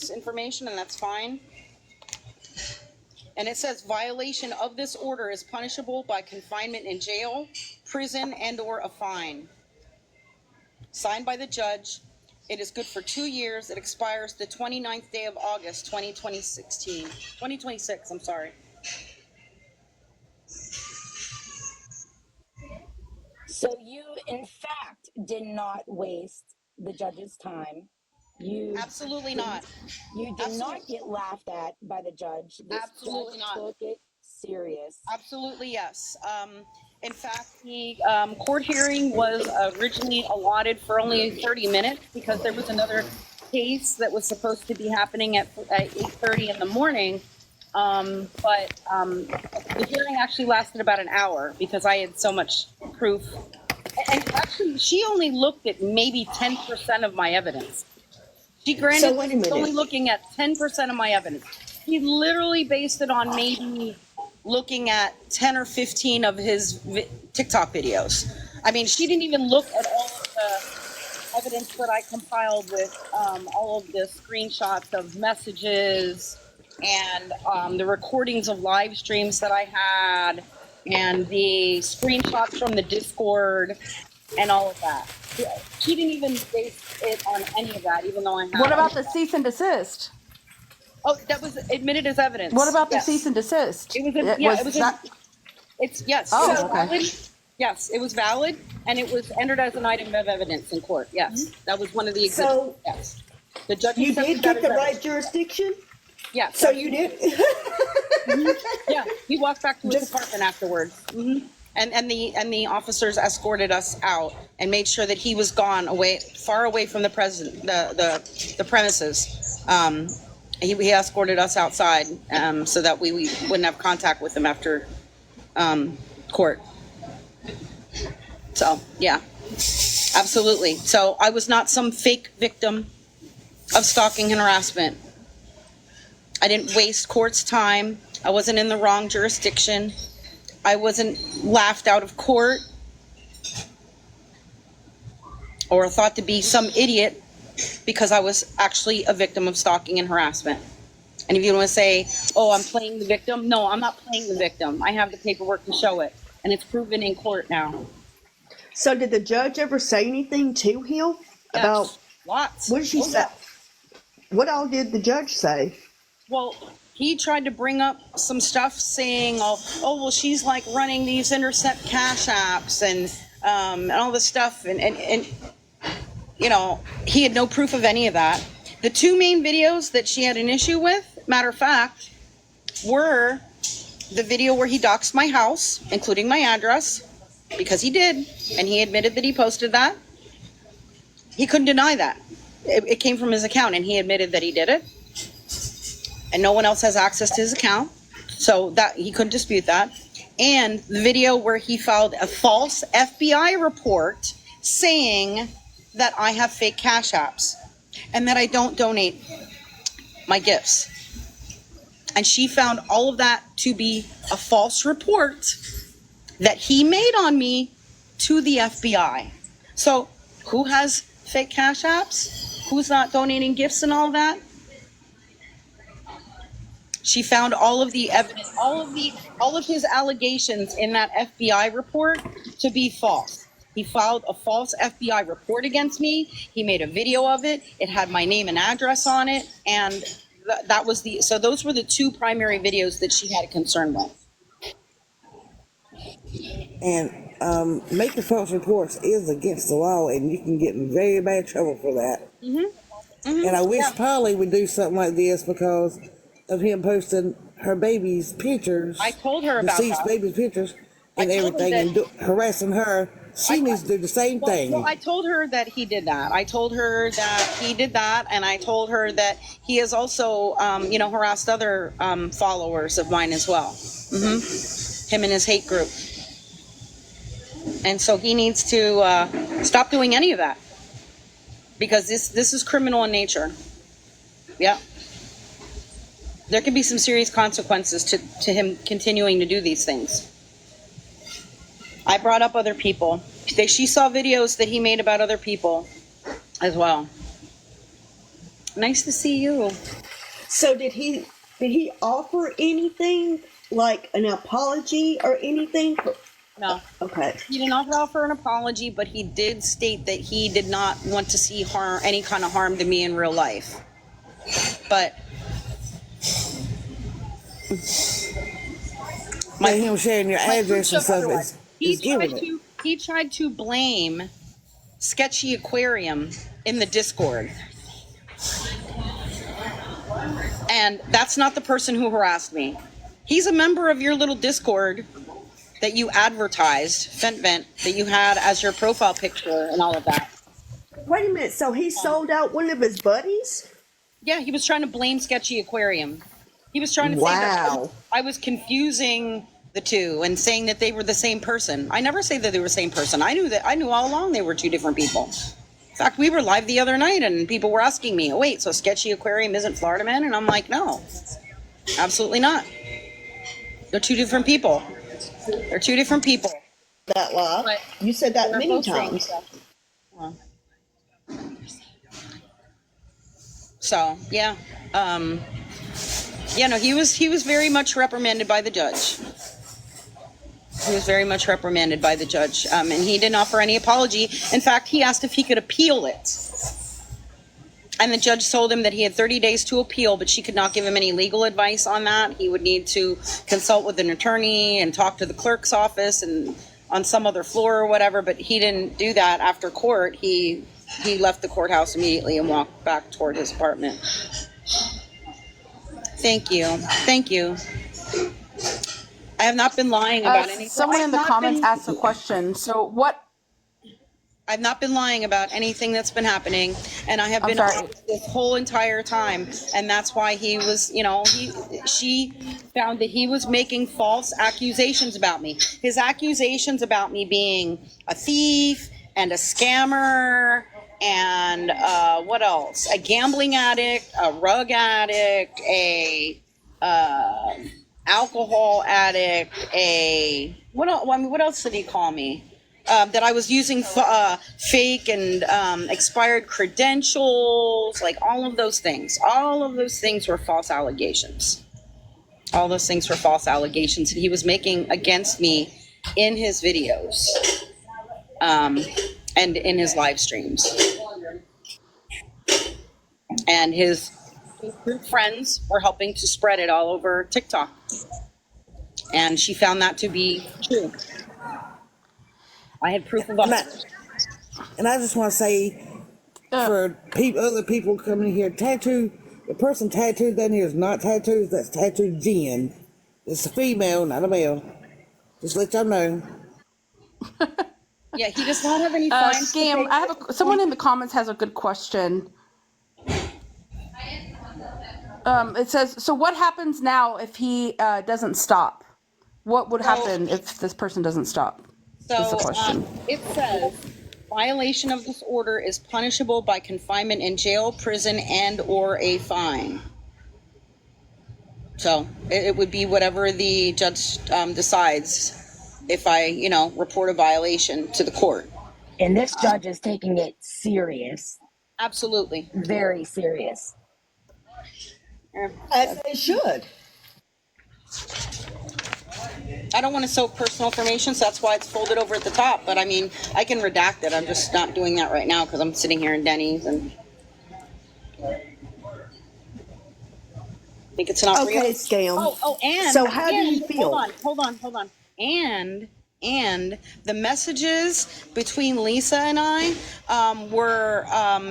this information, and that's fine. And it says violation of this order is punishable by confinement in jail, prison, and/or a fine. Signed by the judge. It is good for 2 years. It expires the 29th day of August, 2026, I'm sorry. So you, in fact, did not waste the judge's time. You Absolutely not. You did not get laughed at by the judge. This Absolutely judge not. took it serious. Absolutely, yes. In fact, the court hearing was originally allotted for only 30 minutes because there was another case that was supposed to be happening at 8:30 in the morning. But the hearing actually lasted about an hour because I had so much proof. And actually, she only looked at maybe 10% of my evidence. She granted only looking at 10% of my evidence. He literally based it on maybe looking at 10 or 15 of his TikTok videos. I mean, she didn't even look at all of the evidence that I compiled with all of the screenshots of messages and the recordings of live streams that I had and the screenshots from the Discord and all of that. She didn't even base it on any of that, even though I had. What about the cease and desist? Oh, that was admitted as evidence. What about the cease and desist? It was yes. Oh, it was okay. valid. Yes, it was valid, and it was entered as an item of evidence in court. Yes, that was one of the exhibits. So, yes, the judge. You did get the right jurisdiction? Yes. So you did? Yeah, he walked back to his apartment afterwards. And the officers escorted us out and made sure that he was gone far away from the premises. He escorted us outside so that we wouldn't have contact with him after court. So yeah, absolutely. So I was not some fake victim of stalking and harassment. I didn't waste court's time. I wasn't in the wrong jurisdiction. I wasn't laughed out of court or thought to be some idiot because I was actually a victim of stalking and harassment. And if you want to say, oh, I'm playing the victim, no, I'm not playing the victim. I have the paperwork to show it, and it's proven in court now. So did the judge ever say anything to him about lots? What did she say? What all did the judge say? Well, he tried to bring up some stuff saying, oh, well, she's like running these intercept cash apps and all this stuff. And, you know, he had no proof of any of that. The two main videos that she had an issue with, matter of fact, were the video where he doxed my house, including my address, because he did. And he admitted that he posted that. He couldn't deny that. It came from his account, and he admitted that he did it. And no one else has access to his account, so that he couldn't dispute that. And the video where he filed a false FBI report saying that I have fake cash apps and that I don't donate my gifts. And she found all of that to be a false report that he made on me to the FBI. So who has fake cash apps? Who's not donating gifts and all that? She found all of the evidence, all of his allegations in that FBI report to be false. He filed a false FBI report against me. He made a video of it. It had my name and address on it, and that was so those were the two primary videos that she had a concern with. And making false reports is against the law, and you can get in very bad trouble for that. And I wish Polly would do something like this because of him posting her baby's pictures. I told her about deceased baby's pictures and everything, and harassing her. She needs to do the same thing. Well, I told her that he did that. I told her that he did that, and I told her that he has also, harassed other followers of mine as well. Him and his hate group. And so he needs to stop doing any of that because this is criminal in nature. Yeah. There can be some serious consequences to him continuing to do these things. I brought up other people. She saw videos that he made about other people as well. Nice to see you. So did he offer anything like an apology or anything? No. Okay. He did not offer an apology, but he did state that he did not want to see any kind of harm to me in real life. But By him sharing your address and stuff is giving it. he tried to blame Sketchy Aquarium in the Discord. And that's not the person who harassed me. He's a member of your little Discord that you advertised, Vent, that you had as your profile picture and all of that. Wait a minute. So he sold out one of his buddies? Yeah, he was trying to blame Sketchy Aquarium. He was trying to say that I was confusing the two and saying that they were the same person. I never say that they were the same person. I knew all along they were two different people. In fact, we were live the other night and people were asking me, oh, wait, so Sketchy Aquarium isn't Florida Man? And I'm like, no, absolutely not. They're two different people. They're two different people. That lie. But You said that they're many both saying times. stuff. Well, so yeah, yeah, no, he was very much reprimanded by the judge. He was very much reprimanded by the judge, and he didn't offer any apology. In fact, he asked if he could appeal it. And the judge told him that he had 30 days to appeal, but she could not give him any legal advice on that. He would need to consult with an attorney and talk to the clerk's office and on some other floor or whatever, but he didn't do that after court. He left the courthouse immediately and walked back toward his apartment. Thank you. Thank you. I have not been lying about anything. Someone in the comments asked a question. So what? I've not been lying about anything that's been happening, and I have been honest this whole entire time, and that's why he was, she found that he was making false accusations about me. His accusations about me being a thief and a scammer and what else? A gambling addict, a rug addict, a alcohol addict, what else did he call me? That I was using fake and expired credentials, like all of those things. All of those things were false allegations. All those things were false allegations that he was making against me in his videos and in his live streams. And his group friends were helping to spread it all over TikTok. And she found that to be true. I had proof of it. And I just want to say, for other people coming here, the person tattooed down here is not tattooed. That's tattooed Jen. It's a female, not a male. Just let y'all know. Yeah, he does not have any fines. Scam. Someone in the comments has a good question. It says, so what happens now if he doesn't stop? What would happen if this person doesn't stop? So it says, violation of this order is punishable by confinement in jail, prison, and or a fine. So it would be whatever the judge decides if I, report a violation to the court. And this judge is taking it serious. Absolutely. Very serious. As they should. I don't want to soak personal information, so that's why it's folded over at the top. But I mean, I can redact it. I'm just not doing that right now because I'm sitting here in Denny's and I think it's not real. Okay, Scam. And so how do you feel? Hold on. And the messages between Lisa and I were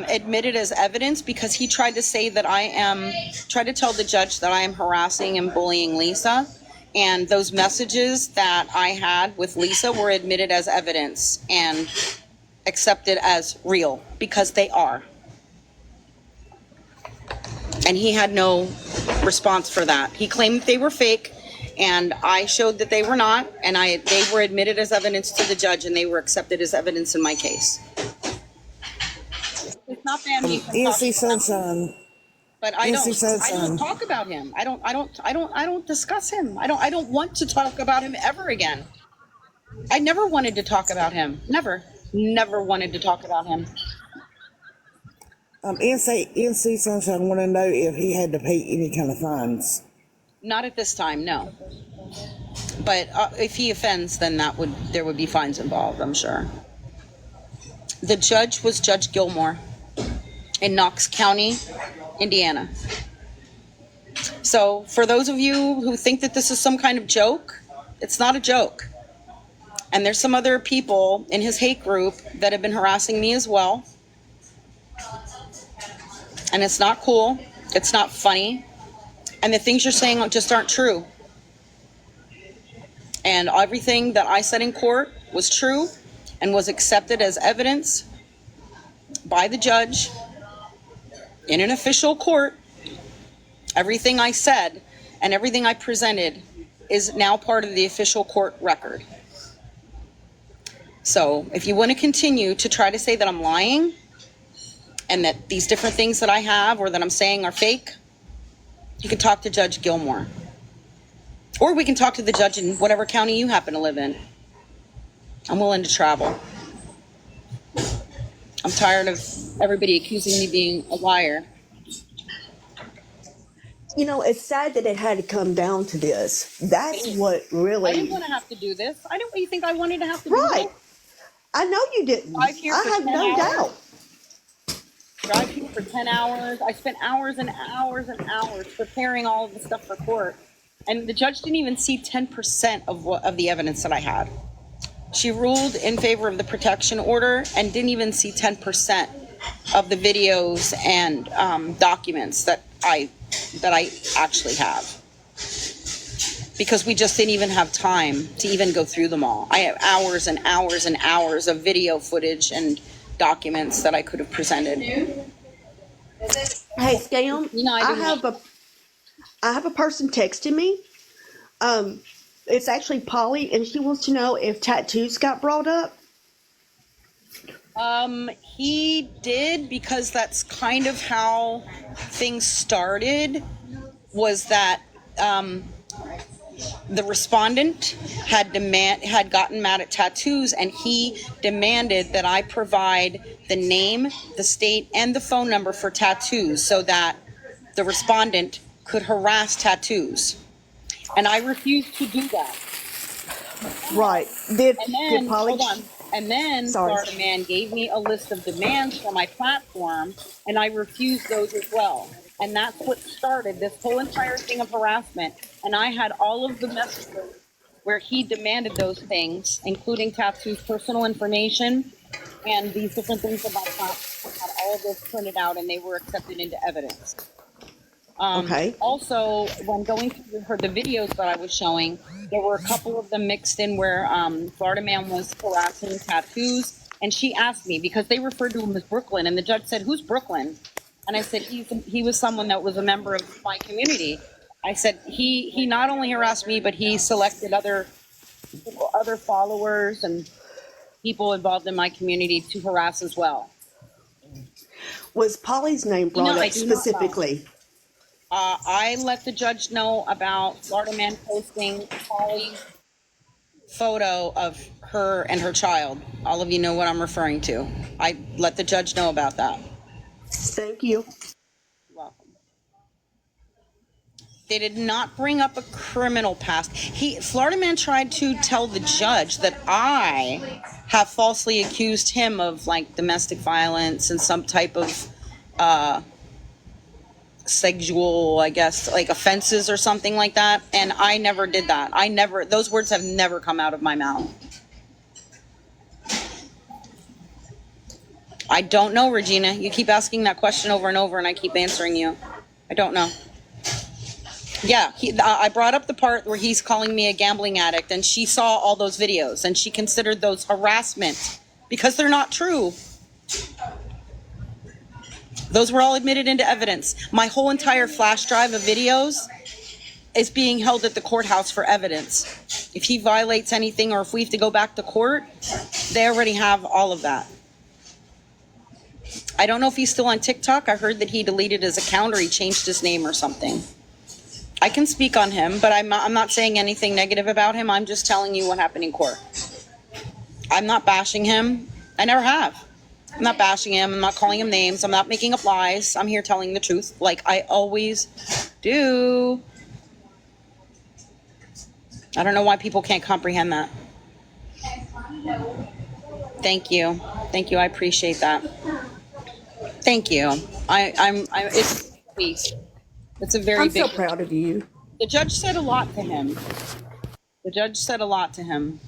admitted as evidence because he tried to say that tried to tell the judge that I am harassing and bullying Lisa. And those messages that I had with Lisa were admitted as evidence and accepted as real because they are. And he had no response for that. He claimed they were fake, and I showed that they were not, and they were admitted as evidence to the judge, and they were accepted as evidence in my case. It's not bad me from NC Sunshine. But I don't talk about him. I don't discuss him. I don't want to talk about him ever again. I never wanted to talk about him. Never wanted to talk about him. NC Sunshine want to know if he had to pay any kind of fines. Not at this time, no. But if he offends, then there would be fines involved, I'm sure. The judge was Judge Gilmore in Knox County, Indiana. So for those of you who think that this is some kind of joke, it's not a joke. And there's some other people in his hate group that have been harassing me as well. And it's not cool. It's not funny. And the things you're saying just aren't true. And everything that I said in court was true and was accepted as evidence by the judge in an official court. Everything I said and everything I presented is now part of the official court record. So if you want to continue to try to say that I'm lying and that these different things that I have or that I'm saying are fake, you can talk to Judge Gilmore. Or we can talk to the judge in whatever county you happen to live in. I'm willing to travel. I'm tired of everybody accusing me of being a liar. You know, it's sad that it had to come down to this. That's what I really. didn't want to have to do this. I didn't really think I wanted to have to do Right. this. I know you didn't. Drive here I for have 10 no hours. doubt. Drive here for 10 hours. I spent hours and hours and hours preparing all of the stuff for court. And the judge didn't even see 10% of the evidence that I had. She ruled in favor of the protection order and didn't even see 10% of the videos and documents that I actually have. Because we just didn't even have time to even go through them all. I have hours and hours and hours of video footage and documents that I could have presented. Hey, Scam, You know, I have a person texting me. It's actually Polly, and she wants to know if tattoos got brought up. He did, because that's kind of how things started, was that the respondent had gotten mad at tattoos, and he demanded that I provide the name, the state, and the phone number for tattoos so that the respondent could harass tattoos. And I refused to do that. Right. Did Polly? Hold on. And then Florida Man gave me a list of demands for my platform, and I refused those as well. And that's what started this whole entire thing of harassment. And I had all of the messages where he demanded those things, including tattoos, personal information, and these different things about platform. I had all of those printed out, and they were accepted into evidence. Okay. Also, when going through the videos that I was showing, there were a couple of them mixed in where Florida Man was harassing tattoos, and she asked me, because they referred to him as Brooklyn, and the judge said, "Who's Brooklyn?" And I said, he was someone that was a member of my community. I said, he not only harassed me, but he selected other followers and people involved in my community to harass as well. Was Polly's name brought up specifically? I let the judge know about Florida Man posting Polly's photo of her and her child. All of you know what I'm referring to. I let the judge know about that. Thank you. You're welcome. They did not bring up a criminal past. Florida Man tried to tell the judge that I have falsely accused him of like domestic violence and some type of sexual, I guess, like offenses or something like that. And I never did that. Those words have never come out of my mouth. I don't know, Regina. You keep asking that question over and over, and I keep answering you. I don't know. Yeah, I brought up the part where he's calling me a gambling addict, and she saw all those videos, and she considered those harassment because they're not true. Those were all admitted into evidence. My whole entire flash drive of videos is being held at the courthouse for evidence. If he violates anything or if we have to go back to court, they already have all of that. I don't know if he's still on TikTok. I heard that he deleted his account or he changed his name or something. I can speak on him, but I'm not saying anything negative about him. I'm just telling you what happened in court. I'm not bashing him. I never have. I'm not bashing him. I'm not calling him names. I'm not making up lies. I'm here telling the truth, like I always do. I don't know why people can't comprehend that. Thank you. Thank you. I appreciate that. Thank you. It's please. It's a very I'm big. so proud of you. The judge said a lot to him. The judge said a lot to him.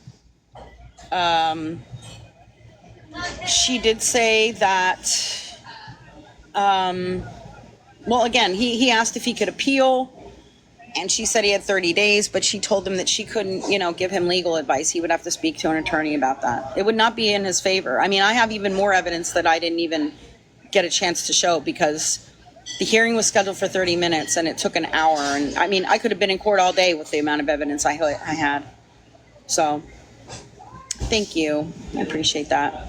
She did say that. Well, again, he asked if he could appeal, and she said he had 30 days, but she told him that she couldn't, give him legal advice. He would have to speak to an attorney about that. It would not be in his favor. I mean, I have even more evidence that I didn't even get a chance to show because the hearing was scheduled for 30 minutes and it took an hour. And I mean, I could have been in court all day with the amount of evidence I had. So thank you. I appreciate that.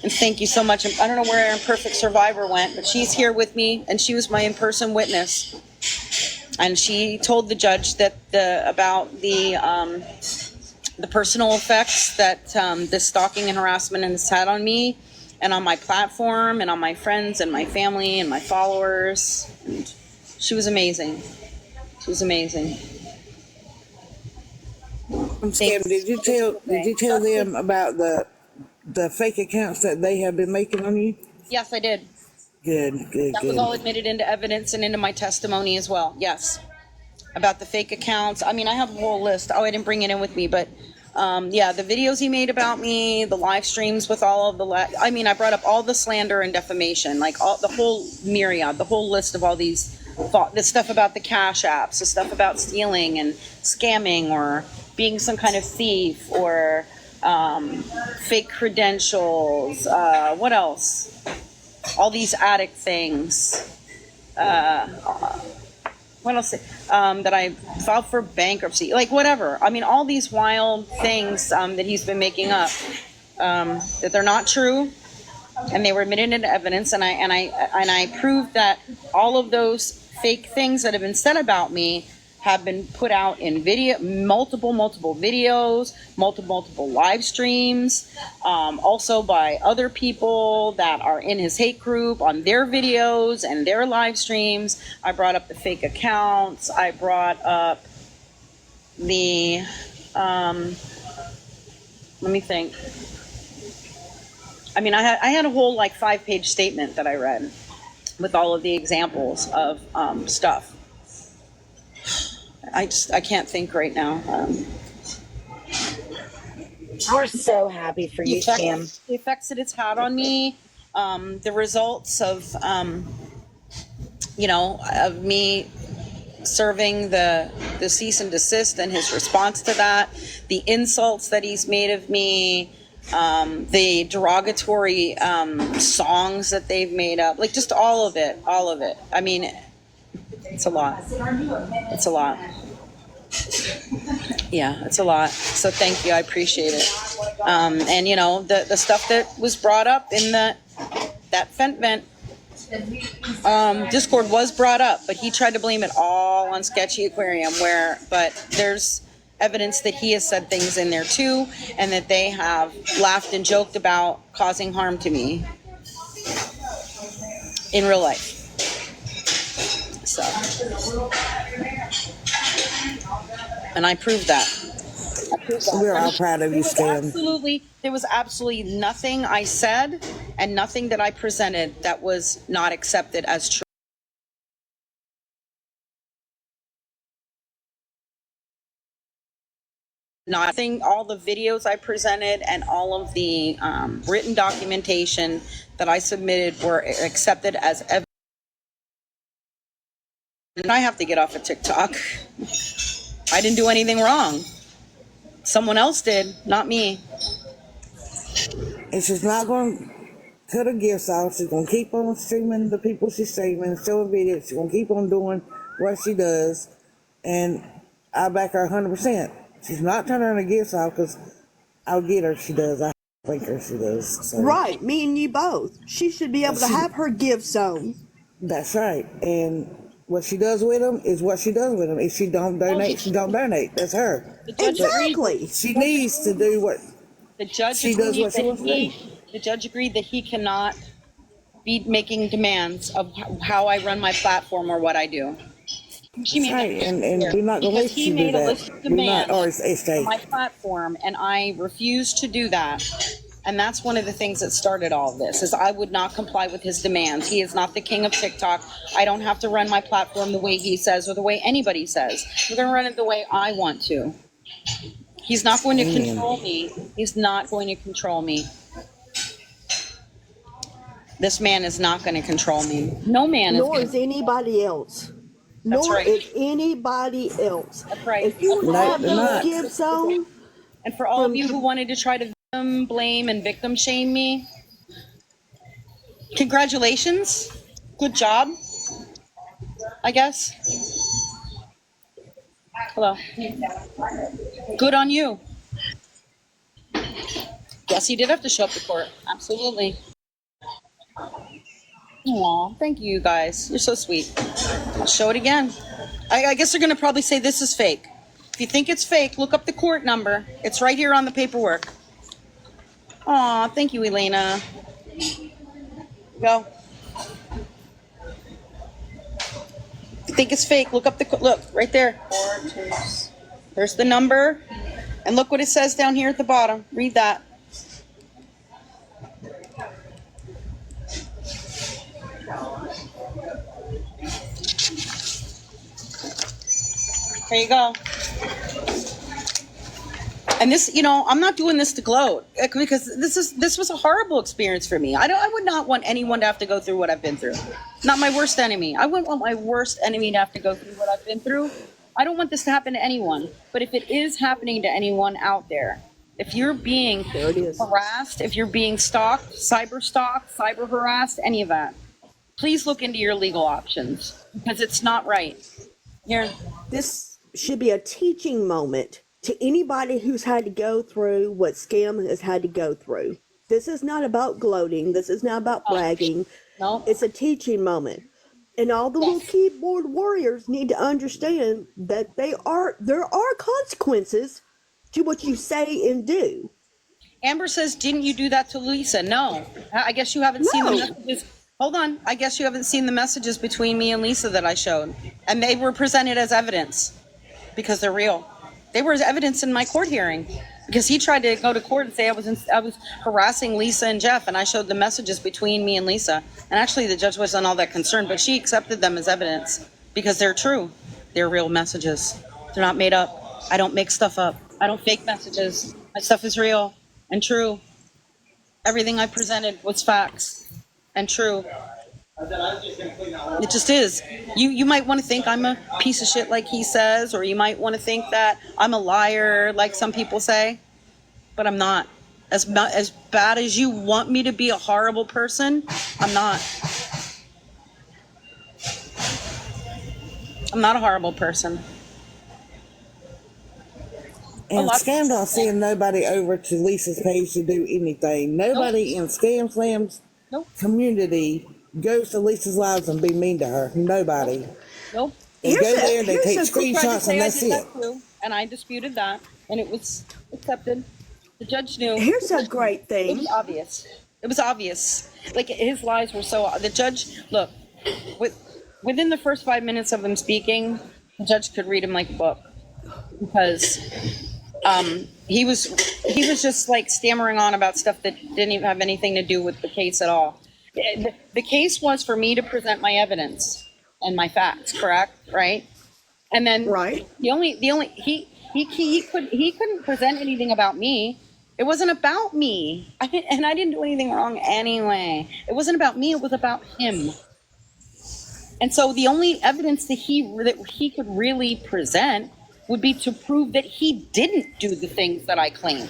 And thank you so much. I don't know where Imperfect Survivor went, but she's here with me and she was my in-person witness. And she told the judge that about the personal effects that the stalking and harassment has had on me and on my platform and on my friends and my family and my followers. And she was amazing. Scam, did you tell them about the fake accounts that they have been making on you? Yes, I did. Good. That was all admitted into evidence and into my testimony as well. Yes. About the fake accounts. I mean, I have a whole list. Oh, I didn't bring it in with me, but the videos he made about me, the live streams with all of I brought up all the slander and defamation, like the whole myriad, the whole list of all the stuff about the cash apps, the stuff about stealing and scamming or being some kind of thief or fake credentials. What else? All these addict things. What else? That I filed for bankruptcy, like whatever. I mean, all these wild things that he's been making up, that they're not true, and they were admitted into evidence. And I proved that all of those fake things that have been said about me have been put out in video, multiple videos, multiple live streams, also by other people that are in his hate group on their videos and their live streams. I brought up the fake accounts. I brought up the, let me think. I mean, I had a whole 5-page statement that I read with all of the examples of stuff. I can't think right now. We're so happy for you, Scam. The effects that it's had on me, the results of me serving the cease and desist and his response to that, the insults that he's made of me, the derogatory songs that they've made up, just all of it. I mean, it's a lot. Yeah, it's a lot. So thank you. I appreciate it. And the stuff that was brought up in that Fent Vent Discord was brought up, but he tried to blame it all on Sketchy Aquarium, but there's evidence that he has said things in there too, and that they have laughed and joked about causing harm to me in real life. So, and I proved that. We're all proud of you, Scam. There was absolutely nothing I said and nothing that I presented that was not accepted as true. Nothing, all the videos I presented and all of the written documentation that I submitted were accepted as evidence. And I have to get off of TikTok. I didn't do anything wrong. Someone else did, not me. And she's not going to cut her gifts off. She's going to keep on streaming the people she's streaming, showing videos. She's going to keep on doing what she does. And I back her 100%. She's not turning her gifts off because I'll get her if she does. I think her she does. So. Right, me and you both. She should be able to have her gift zone. That's right. And what she does with them is what she does with them. If she don't donate, she don't donate. That's her. Exactly. She needs to do what the judge she does. What she wants to do. The judge agreed that he cannot be making demands of how I run my platform or what I do. She That's made that right, very and clear we're not going to because let he you do made a list that. of We're not, or demands for estate. my platform, and I refused to do that. And that's one of the things that started all of this, is I would not comply with his demands. He is not the king of TikTok. I don't have to run my platform the way he says or the way anybody says. I'm going to run it the way I want to. He's not going to Amen. control me. He's not going to control me. This man is not going to control me. No man is Nor going is to. anybody else. That's Nor right. is anybody else. That's right. If you No, have they're those not. gifts on And for all of from you who wanted to try to victim blame and victim shame me, congratulations. Good job, I guess. Hello. Good on you. Yes, he did have to show up to court. Absolutely. Aw, thank you guys. You're so sweet. I'll show it again. I guess they're going to probably say this is fake. If you think it's fake, look up the court number. It's right here on the paperwork. Aw, thank you, Elena. Go. If you think it's fake, look up the look right there. There's the number, and look what it says down here at the bottom. Read that. There you go. And this, I'm not doing this to gloat, because this was a horrible experience for me. I would not want anyone to have to go through what I've been through. Not my worst enemy. I wouldn't want my worst enemy to have to go through what I've been through. I don't want this to happen to anyone. But if it is happening to anyone out there, if you're being There it is. harassed, if you're being stalked, cyber harassed, any of that, please look into your legal options, because it's not right. Here, this should be a teaching moment to anybody who's had to go through what Scam has had to go through. This is not about gloating. This is not about bragging. no, It's a teaching moment. And all the little keyboard warriors need to understand that there are consequences to what you say and do. Amber says, didn't you do that to Lisa? No. I guess you haven't seen the No. messages. Hold on. I guess you haven't seen the messages between me and Lisa that I showed. And they were presented as evidence because they're real. They were as evidence in my court hearing, because he tried to go to court and say I was harassing Lisa and Jeff, and I showed the messages between me and Lisa. And actually the judge wasn't all that concerned, but she accepted them as evidence because they're true. They're real messages. They're not made up. I don't make stuff up. I don't fake messages. My stuff is real and true. Everything I presented was facts and true. It just is. You might want to think I'm a piece of shit like he says, or you might want to think that I'm a liar like some people say, but I'm not. As bad as you want me to be a horrible person, I'm not. I'm not a horrible person. And lot- Scam don't send nobody over to Lisa's page to do anything. Nobody in ScamSlam's Nope. community goes to Lisa's lives and be mean to her. Nobody. Nope. They Here's go a- there, they here's take a- Tried to screenshots, say and I that's did it. that too, and I disputed that, and it was accepted. The judge knew. Here's a great It thing. was obvious. It was obvious. Like, his lies were so. The judge, look, within the first 5 minutes of him speaking, the judge could read him like a book, because he was just like stammering on about stuff that didn't even have anything to do with the case at all. The case was for me to present my evidence and my facts, correct? Right? And then Right. he couldn't present anything about me. It wasn't about me. I didn't do anything wrong anyway. It wasn't about me. It was about him. And so the only evidence that he could really present would be to prove that he didn't do the things that I claimed.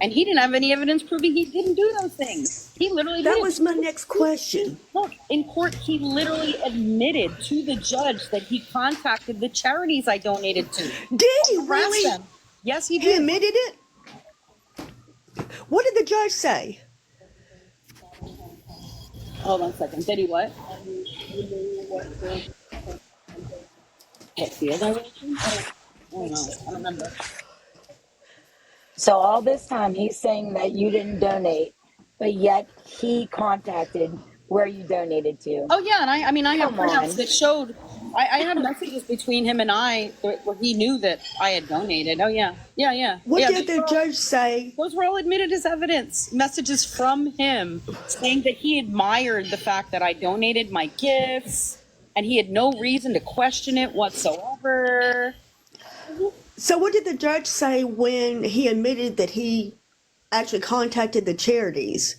And he didn't have any evidence proving he didn't do those things. He literally That did. was my next question. Look, in court, he literally admitted to the judge that he contacted the charities I donated to. Did he Harassed really? them. Yes, he He did. admitted it? What did the judge say? Hold on a second. Did he what? What field I went to? I don't know. I don't remember. So all this time he's saying that you didn't donate. but yet he contacted where you donated to. Oh yeah, and I mean, I have Come printouts on. that showed. I had messages between him and I where he knew that I had donated. Oh yeah, yeah. What did Those the were all, judge say? those were all admitted as evidence. Messages from him saying that he admired the fact that I donated my gifts, and he had no reason to question it whatsoever. So, what did the judge say when he admitted that he actually contacted the charities?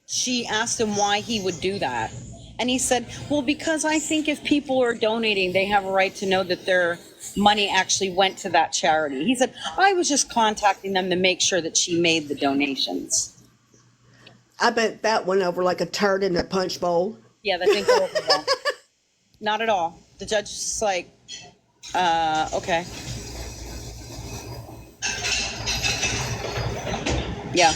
She asked him why he would do that. And he said, well, because I think if people are donating, they have a right to know that their money actually went to that charity. He said, I was just contacting them to make sure that she made the donations. I bet that went over like a turd in a punch bowl. Yeah, that didn't go over well. Not at all. The judge is like, okay. Yeah.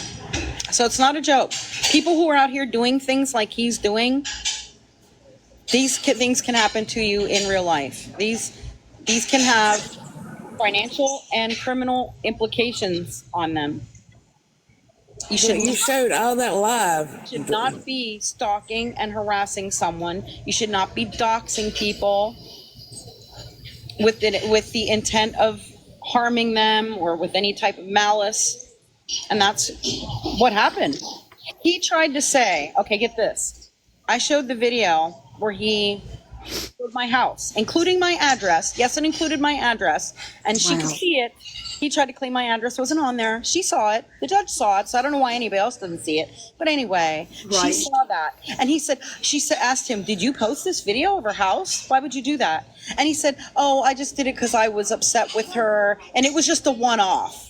So it's not a joke. People who are out here doing things like he's doing, these things can happen to you in real life. These can have financial and criminal implications on them. You You showed all that live. should not be stalking and harassing someone. You should not be doxing people with the intent of harming them or with any type of malice. And that's what happened. He tried to say, okay, get this. I showed the video where he showed my house, including my address. Yes, it included my address. And she could see it. He tried to claim my address wasn't on there. She saw it. The judge saw it. So I don't know why anybody else doesn't see it. But anyway, Right. she saw that. And she asked him, did you post this video of her house? Why would you do that? And he said, oh, I just did it because I was upset with her. And it was just a one-off.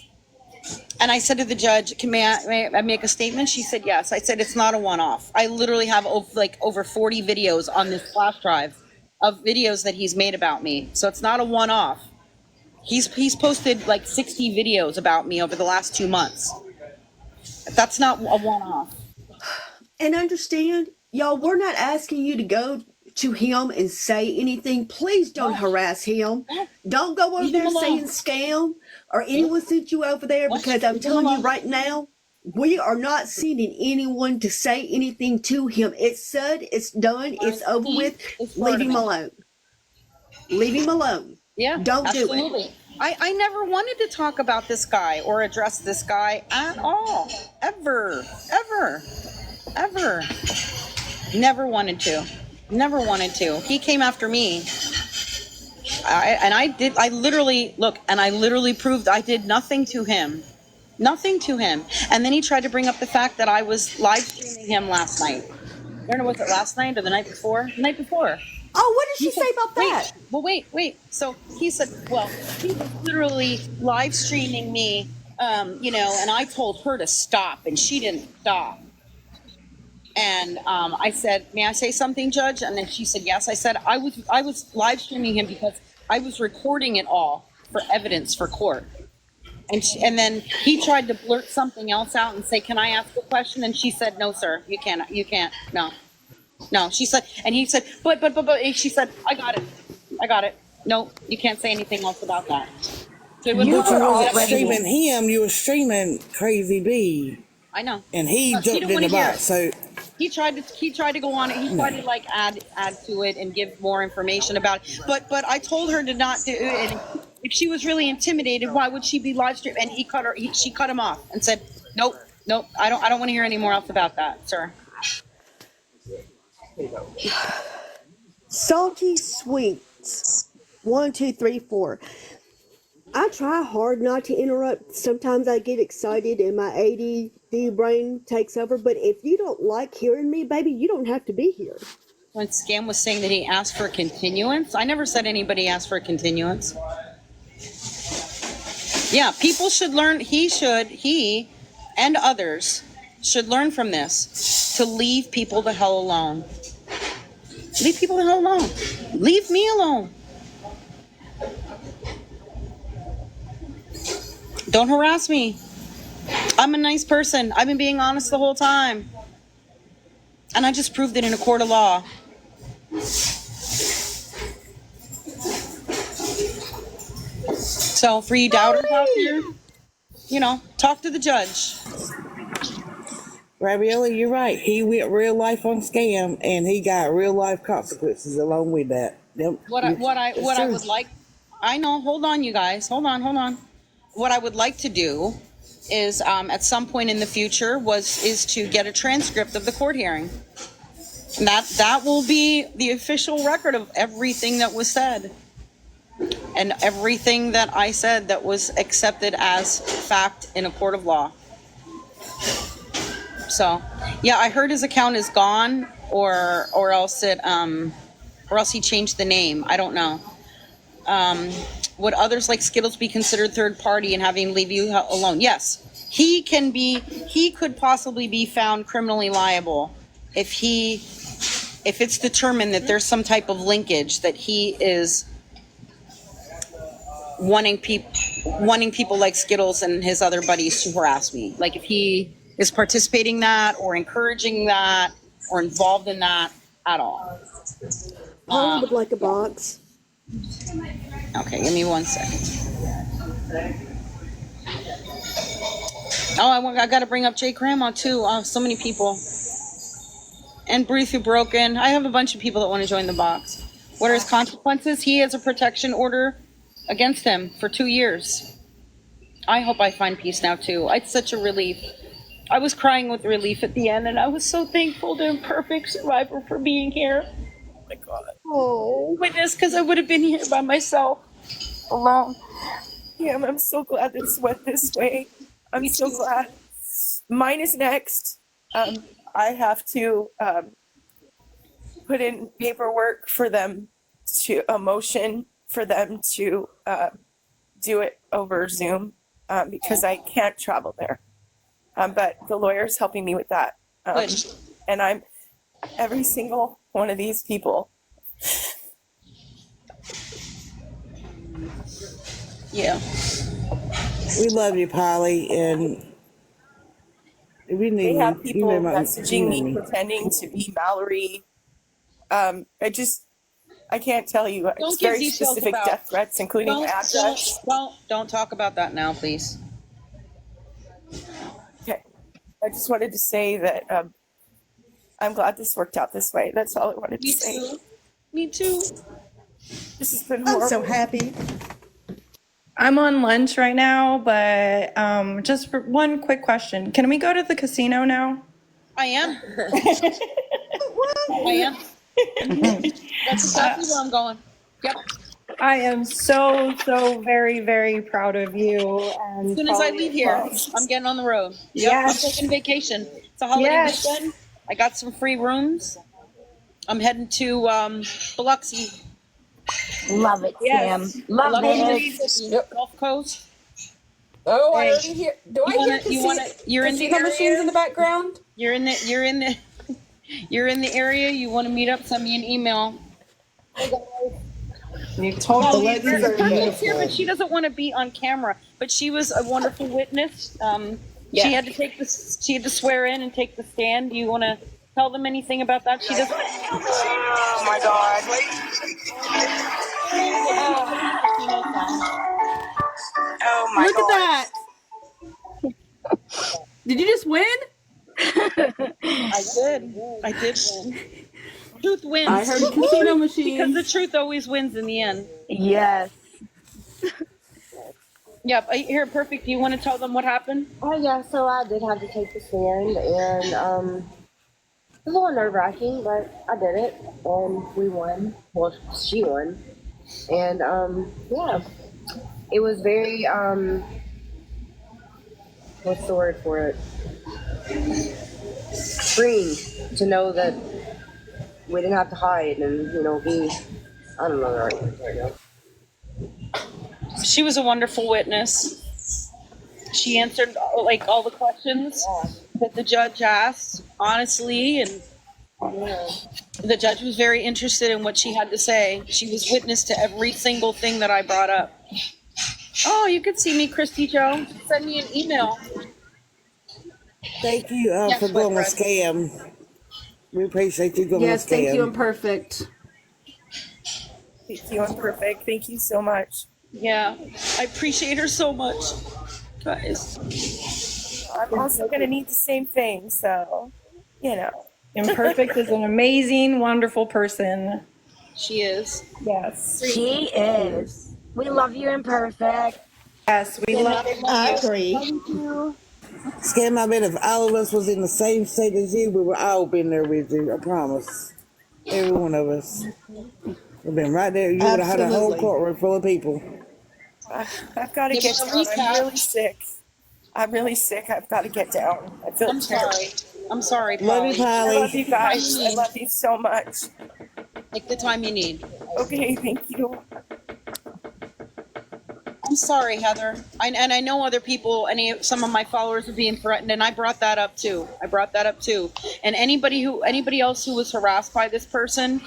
And I said to the judge, may I make a statement? She said, yes. I said, it's not a one-off. I literally have over 40 videos on this flash drive of videos that he's made about me. So it's not a one-off. He's posted like 60 videos about me over the last 2 months. That's not a one-off. And understand, y'all, we're not asking you to go to him and say anything. Please don't harass him. Don't go over Leave there him alone. saying scam or anyone sent you over there, because I'm Leave him telling you alone. right now, we are not sending anyone to say anything to him. It's said, it's done, it's over with. It's Leave part of him it. alone. Leave him alone. Yeah, Don't do absolutely. it. I never wanted to talk about this guy or address this guy at all. Ever. Never wanted to. Never wanted to. He came after me. I literally proved I did nothing to him. Nothing to him. And then he tried to bring up the fact that I was live streaming him last night. I don't know, was it last night or the night before? The night before. Oh, what did she say about that? Wait. So he said, well, he was literally live streaming me, and I told her to stop, and she didn't stop. And I said, may I say something, Judge? And then she said, yes. I said, I was live streaming him because I was recording it all for evidence for court. And then he tried to blurt something else out and say, can I ask a question? And she said, no, sir, you can't, no, she said, and he said, but, and she said, I got it. No, you can't say anything else about that. So But you wasn't already- streaming him, you were streaming Crazy B. I know. And he No, she jumped didn't in wanna the hear box. it. So He tried to go on it. He tried to like add to it and give more information about it. But I told her to not do it. And if she was really intimidated, why would she be live streaming? And she cut him off and said, nope, I don't want to hear any more else about that, sir. Salty sweets. 1, 2, 3, 4. I try hard not to interrupt. Sometimes I get excited and my ADD brain takes over. But if you don't like hearing me, baby, you don't have to be here. When Scam was saying that he asked for a continuance, I never said anybody asked for a continuance. Yeah, people should learn. He and others should learn from this to leave people the hell alone. Leave people the hell alone. Leave me alone. Don't harass me. I'm a nice person. I've been being honest the whole time. And I just proved it in a court of law. So for you doubters out there, talk to the judge. Ravioli, you're right. He went real life on scam, and he got real life consequences along with that. Yep. What I would like, I know. Hold on, you guys. Hold on. What I would like to do is, at some point in the future, is to get a transcript of the court hearing. And that will be the official record of everything that was said, and everything that I said that was accepted as fact in a court of law. So, yeah, I heard his account is gone, or else he changed the name. I don't know. Would others like Skittles be considered third party and having leave you alone? Yes, he could possibly be found criminally liable if it's determined that there's some type of linkage, that he is wanting people like Skittles and his other buddies to harass me. Like if he is participating in that or encouraging that or involved in that at all. Polly would like a box. Okay, give me 1 second. Oh, I got to bring up Jay Grandma too. So many people. And Breathe Through Broken. I have a bunch of people that want to join the box. What are his consequences? He has a protection order against him for 2 years. I hope I find peace now too. It's such a relief. I was crying with relief at the end, and I was so thankful to Imperfect Survivor for being here. Oh my God. Oh, witness, because I would have been here by myself, alone. Yeah, I'm so glad this went this way. I'm so glad. Mine is next. I have to put in paperwork for them a motion for them to do it over Zoom because I can't travel there. But the lawyer's helping me with that. And I'm every single one of these people. Yeah. We love you, Polly, and we need They have you. people You know, messaging me pretending to be Mallory. I can't tell you. Don't It's give very details specific about- death threats, including address. Don't talk about that now, please. Okay. I just wanted to say that I'm glad this worked out this way. That's all I wanted to say. Me too. This has been horrible. I'm so happy. I'm on lunch right now, but just for one quick question. Can we go to the casino now? I am. I am. That's exactly where I'm going. Yep. I am so very, very proud of you. And As soon as I leave here, I'm getting on the road. Yep. Yes. I'm taking vacation. It's a holiday weekend. I got some free rooms. I'm heading to Biloxi. Love it, Yes. Sam. Love it. Gulf Coast. Oh, I already hear. Do I hear You're in the casino machines in the background? You're in the area. You want to meet up? Send me an email. You told the legends are She's here, but she doesn't want to be on camera. But she was a wonderful witness. She had to swear in and take the stand. Do you want to tell them anything about that? She doesn't. Oh my God. Oh my Look God. at that. Did you just win? I did win. Truth wins. I heard casino machine. Because the truth always wins in the end. Yes. Yep. Here, Perfect. Do you want to tell them what happened? Oh yeah, so I did have to take the stand, and it was a little nerve-wracking, but I did it, and we won. Well, she won, and yeah, it was very what's the word for it? Freeing to know that we didn't have to hide and be. I don't know the right word right now. She was a wonderful witness. She answered all the questions that the judge asked honestly, and the judge was very interested in what she had to say. She was witness to every single thing that I brought up. Oh, you could see me, Christy Joe. Send me an email. Thank you for going with Scam. We appreciate you going with Scam. Yes, thank you, Imperfect. Thank you, I'm perfect. Thank you so much. Yeah, I appreciate her so much, guys. I'm also going to need the same thing. So, you know. Imperfect is an amazing, wonderful person. She is. Yes. She is. We love you, Imperfect. Yes, we love I agree. Scam, I bet if all of us was in the same state as you, we would all been there with you. I promise. Every one of us. We've been right there. You would have had a whole Absolutely. courtroom full of people. I've got to Give get us a down. recap. I'm really sick. I'm really sick. I've got to get down. I feel I'm terrible. sorry. I'm sorry, Love you, Polly. I love you Polly. guys. I love you so much. Take the time you need. Okay, thank you. I'm sorry, Heather. And I know other people, some of my followers are being threatened, and I brought that up too. And anybody else who was harassed by this person,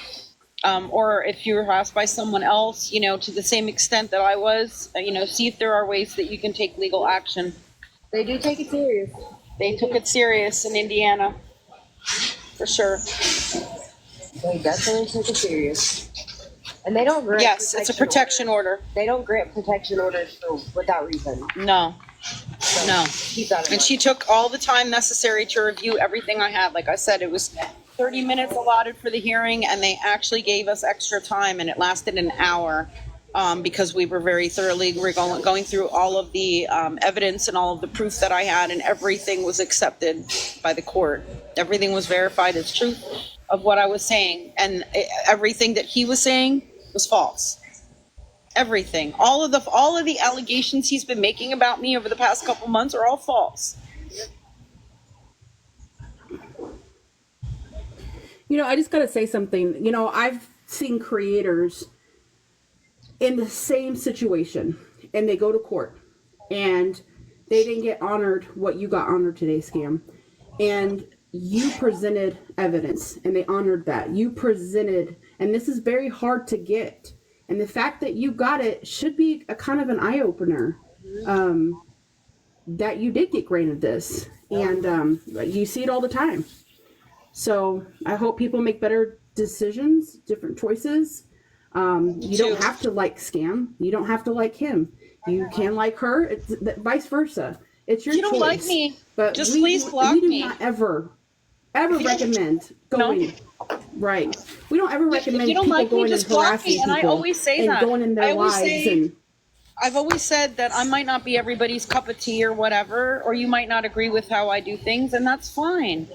or if you were harassed by someone else, to the same extent that I was, see if there are ways that you can take legal action. They do take it serious. They took it serious in Indiana, for sure. They definitely took it serious. And they don't grant Yes, it's a protection order. They don't grant protection orders without reason. No. So No. keep that in And mind. she took all the time necessary to review everything I had. Like I said, it was 30 minutes allotted for the hearing, and they actually gave us extra time, and it lasted an hour, because we were very thoroughly, going through all of the evidence and all of the proof that I had, and everything was accepted by the court. Everything was verified as truth of what I was saying, and everything that he was saying was false. Everything, all of the allegations he's been making about me over the past couple months are all false. I just got to say something. I've seen creators in the same situation, and they go to court, and they didn't get honored what you got honored today, Scam. And you presented evidence, and they honored that. You presented, and this is very hard to get. And the fact that you got it should be a kind of an eye-opener, that you did get granted this. And you see it all the time. So I hope people make better decisions, different choices. You don't have to like Scam. You don't have to like him. You can like her. It's vice versa. It's your choice. You don't like me, but just please block me. We do me. not ever recommend going. No. Right. We don't ever recommend If you don't people like me, going just and block harassing me. And people I always say and that. going in their lives. I've always said that I might not be everybody's cup of tea or whatever, or you might not agree with how I do things, and that's fine.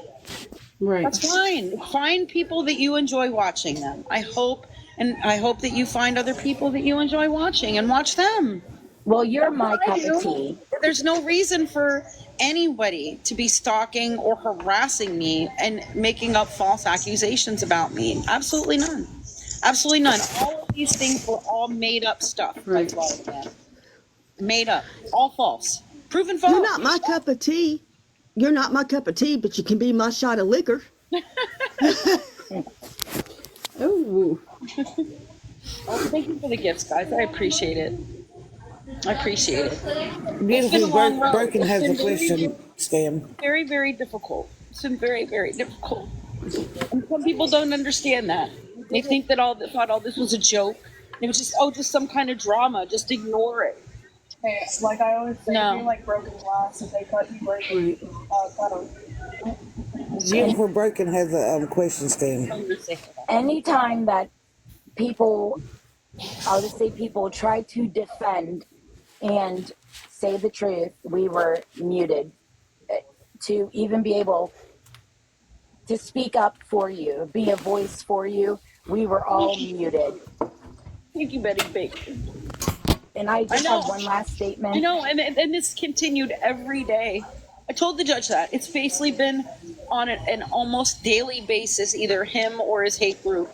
Right. That's fine. Find people that you enjoy watching them. I hope that you find other people that you enjoy watching and watch them. Well, you're my cup of tea. There's no reason for anybody to be stalking or harassing me and making up false accusations about me. Absolutely none. Absolutely none. All of these things were all made up stuff. Right. That's why made up. All false. Proven false. You're not my cup of tea. You're not my cup of tea, but you can be my shot of liquor. Oh. Oh, thank you for the gifts, guys. I appreciate it. Beautiful long road. Broken has It's a been question, Scam. Very, very difficult. It's been very, very difficult. And some people don't understand that. They think that thought all this was a joke. It was just some kind of drama. Just ignore it. Hey, like I always say, No. if you like broken glass, if they cut you break it, cut them. Beautiful Broken has a question, Scam. Anytime that people, I'll just say people try to defend and say the truth, we were muted. To even be able to speak up for you, be a voice for you, we were all muted. Thank you, Betty Baker. And I just I know. have one last statement. I know, and this continued every day. I told the judge that. It's basically been on an almost daily basis, either him or his hate group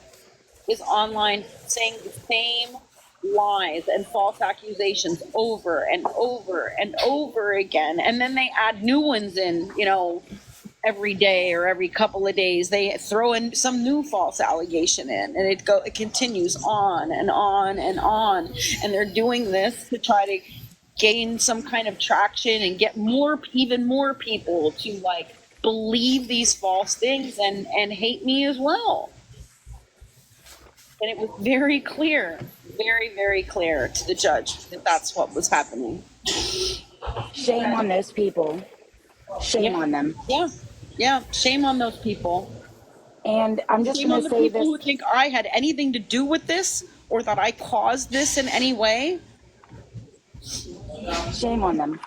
is online saying the same lies and false accusations over and over and over again. And then they add new ones in, every day or every couple of days. They throw in some new false allegation in, and it continues on and on and on. And they're doing this to try to gain some kind of traction and get even more people to believe these false things and hate me as well. And it was very clear, very, very clear to the judge that that's what was happening. Shame on those people. Shame on them. Yeah. Shame on those people. And I'm just Shame going on to the say people this. who think I had anything to do with this or that I caused this in any way. Shame on them.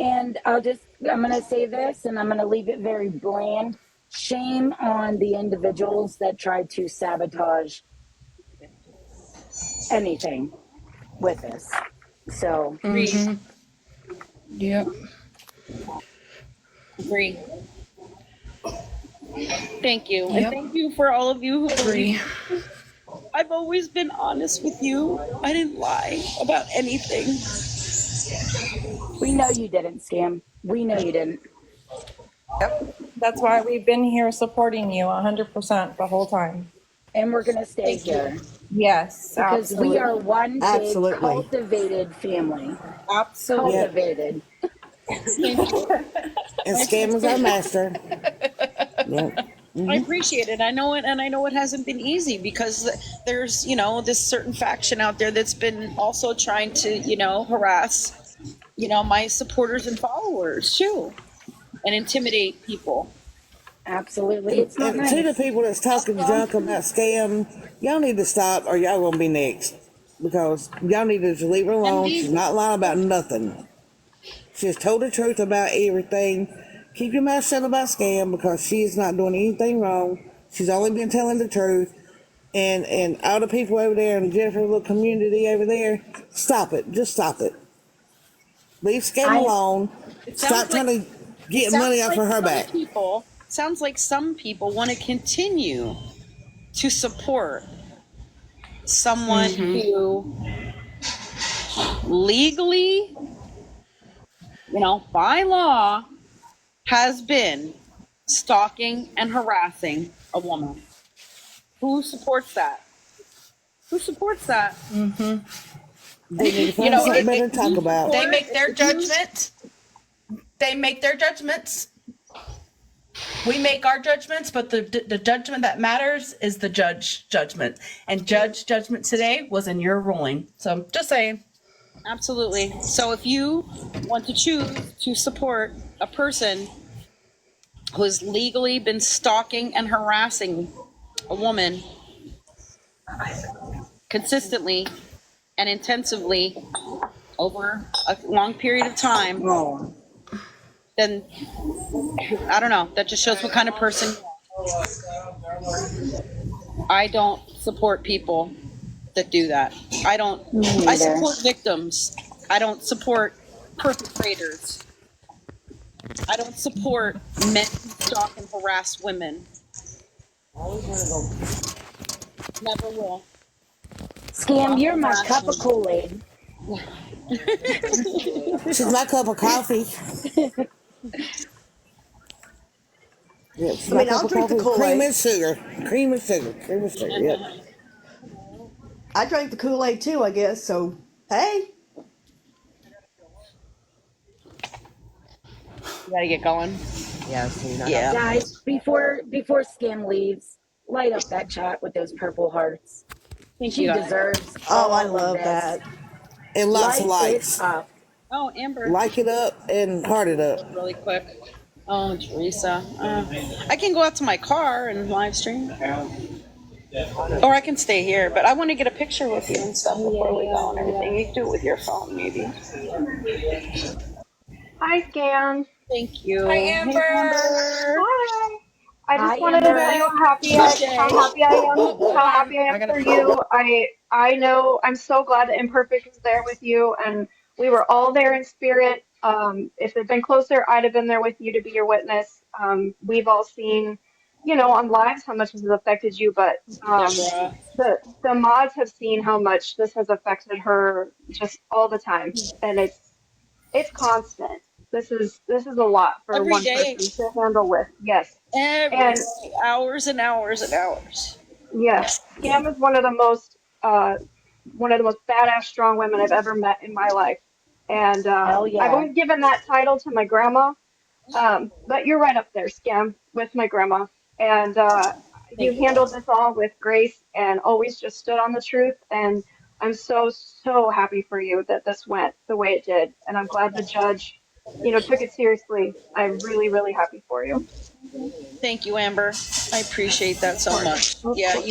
And I'm going to say this, and I'm going to leave it very bland. Shame on the individuals that tried to sabotage anything with this. So, Yep. Agree. Thank you. And Yep. thank you for all of you who believe. Agree. I've always been honest with you. I didn't lie about anything. we know you didn't, Scam. We know you didn't. Yep. That's why we've been here supporting you 100% the whole time. And we're going to stay Thank you. here. Yes, Because absolutely. we are one big Absolutely. cultivated family. Absolutely. Cultivated. Thank you. And Scam is our master. Yep. I appreciate it. I know it, and I know it hasn't been easy because there's, this certain faction out there that's been also trying to, harass, my supporters and followers too, and intimidate people. Absolutely. It's not And nice. to the people that's talking junk about Scam, y'all need to stop or y'all gonna be next. Because y'all need to just leave her alone. She's not lying about nothing. She's told the truth about everything. Keep your mouth shut about Scam because she is not doing anything wrong. She's only been telling the truth. And all the people over there in the Jennifer little community over there, stop it. Just stop it. Leave Scam alone. Stop trying to get money off of her back. Sounds like some people want to continue to support someone who legally, by law, has been stalking and harassing a woman. Who supports that? Who supports that? They need to find something better to talk about. They make their judgment. They make their judgments. We make our judgments, but the judgment that matters is the judge judgment. And judge judgment today was in your ruling. So just saying. Absolutely. So if you want to choose to support a person who has legally been stalking and harassing a woman consistently and intensively over a long period of time, then I don't know. That just shows what kind of person you are. I don't support people that do that. I support victims. I don't support perpetrators. I don't support men who stalk and harass women. Never will. Scam, you're my cup of Kool-Aid. She's my cup of coffee. Yep, she's my cup I'll of drink the coffee. Kool-Aid. Cream and sugar. Cream and sugar. Cream and sugar. Yep. I drank the Kool-Aid too, I guess. So, hey. You gotta get going. Yeah. Guys, before Scam leaves, light up that chat with those purple hearts. Thank She you. deserves Oh, I all of love this. that. And lots of Light likes. it up. Oh, Amber. Like it up and heart it up. Really quick. Oh, Teresa. I can go out to my car and live stream. Or I can stay here, but I want to get a picture with you and stuff before we go and everything. You can do it with your phone, maybe. Hi, Scam. Thank you. Hi, Amber. Hi. I just Hi, wanted to Amber. tell you how happy I am. How happy I am for you. I know I'm so glad that Imperfect was there with you, and we were all there in spirit. If it had been closer, I'd have been there with you to be your witness. We've all seen, on lives how much this has affected you, but the mods have seen how much this has affected her just all the time, and it's constant. This is a lot for Every one day. person to handle with. Yes. Every And day, hours and hours and hours. yes, Scam is one of the most badass strong women I've ever met in my life. And Hell yeah. I've always given that title to my grandma. But you're right up there, Scam, with my grandma. And you handled this all with grace and always just stood on the truth. And I'm so, so happy for you that this went the way it did. And I'm glad the judge took it seriously. I'm really, really happy for you. Thank you, Amber. I appreciate that so much. Of Yeah, course.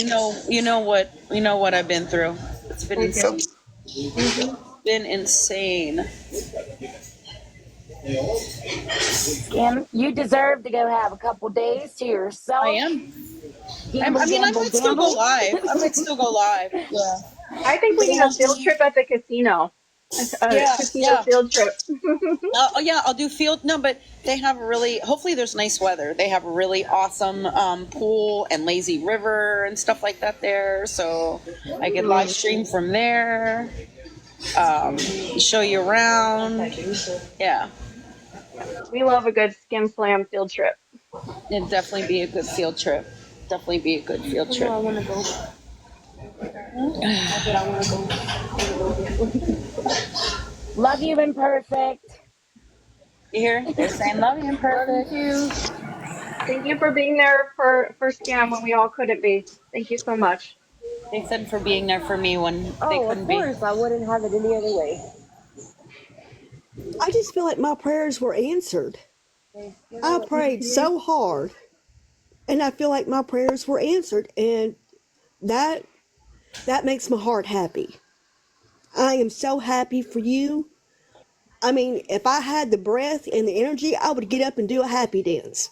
you know what I've been through. It's been I insane. do. Hmm. Been insane. Scam, you deserve to go have a couple days to I yourself. am. Gamble, I mean, I gamble, might still go gamble. live. I might still go live. Yeah. I think we But it need a won't field be. trip at the casino. A Yeah, casino yeah. field trip. Oh yeah, I'll do field. No, but they have a really. Hopefully, there's nice weather. They have a really awesome pool and lazy river and stuff like that there. So I could live stream from there. Show you around. Yeah, We love a good skim slam field trip. it'd definitely be a good field trip. Definitely be a good field trip. I want to go. I said I want to go. Love you, imperfect. You hear? They're saying love you, perfect. Thank you for being there for Scam when we all couldn't be. Thank you so much. They said for being there for me when they Oh, of couldn't be. course. I wouldn't have it any other way. I just feel like my prayers were answered. I prayed so hard, and I feel like my prayers were answered, and that that makes my heart happy. I am so happy for you. I mean, if I had the breath and the energy, I would get up and do a happy dance.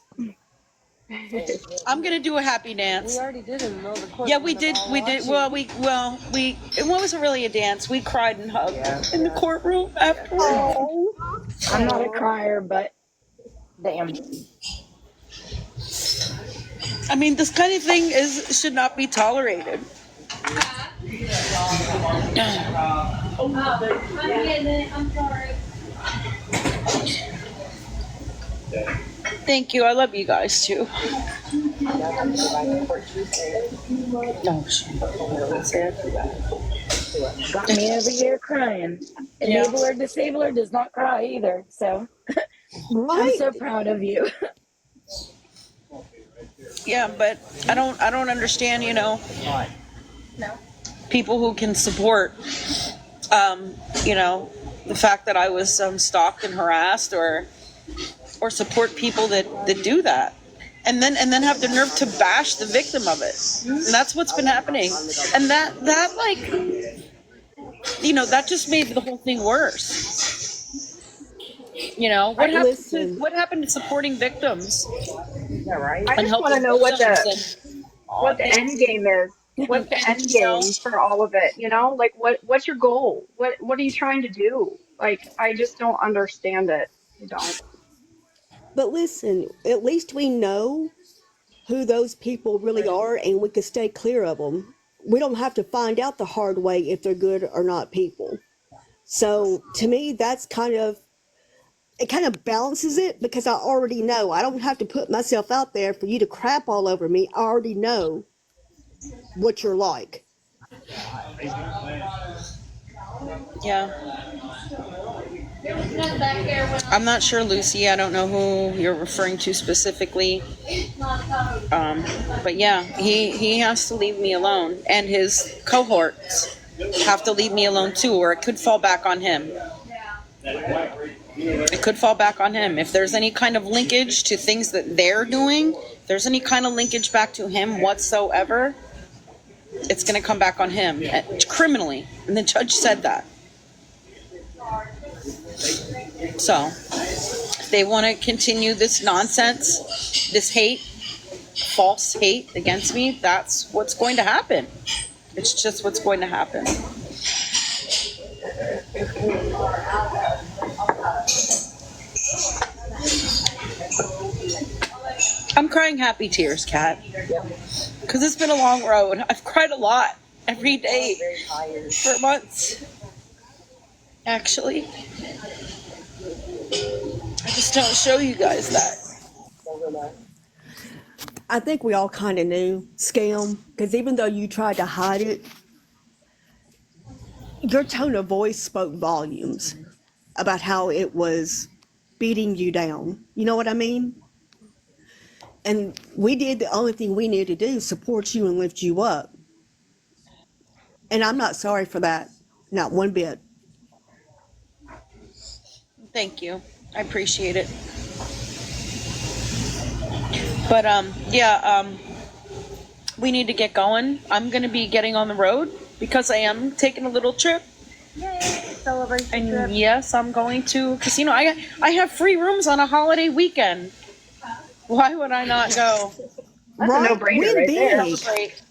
I'm gonna do a happy dance. We already did it in the middle of the court. Yeah, we did. We did. We. It wasn't really a dance. We cried and hugged in the courtroom afterwards. Oh, I'm not a crier, but damn. I mean, this kind of thing should not be tolerated. Thank you. I love you guys too. No, Got me over here crying. Enabler, disabler does not cry either. So I'm right. so proud of you. yeah, but I don't understand. People who can support, the fact that I was stalked and harassed, or support people that do that. And then have the nerve to bash the victim of it. And that's what's been happening. And that that just made the whole thing worse. Listen, What happened to supporting victims I and just want to helping know victims? what the end game is. What's the end game for all of it? Like what's your goal? What are you trying to do? Like I just don't understand it. I don't. but listen, at least we know who those people really are, and we can stay clear of them. We don't have to find out the hard way if they're good or not people. So to me, that's it kind of balances it, because I already know. I don't have to put myself out there for you to crap all over me. I already know what you're like. Yeah. I'm not sure, Lucy. I don't know who you're referring to specifically. But yeah, he has to leave me alone, and his cohorts have to leave me alone too, or it could fall back on him. It could fall back on him. If there's any kind of linkage to things that they're doing, if there's any kind of linkage back to him whatsoever, it's going to come back on him criminally. And the judge said that. So, if they want to continue this nonsense, this hate, false hate against me, that's what's going to happen. It's just what's going to happen. I'm crying happy tears, Kat, because it's been a long road. I've cried a lot every day for months. Actually, I just don't show you guys that. I think we all kind of knew, Scam, because even though you tried to hide it, your tone of voice spoke volumes about how it was beating you down. You know what I mean? And we did the only thing we needed to do, support you and lift you up. And I'm not sorry for that, not one bit. Thank you. I appreciate it. But we need to get going. I'm going to be getting on the road because I am taking a little trip. Yay! Celebrate the And trip. yes, I'm going to a casino. I have free rooms on a holiday weekend. Why would I not go? That's a no-brainer Win right there. big. Celebrate.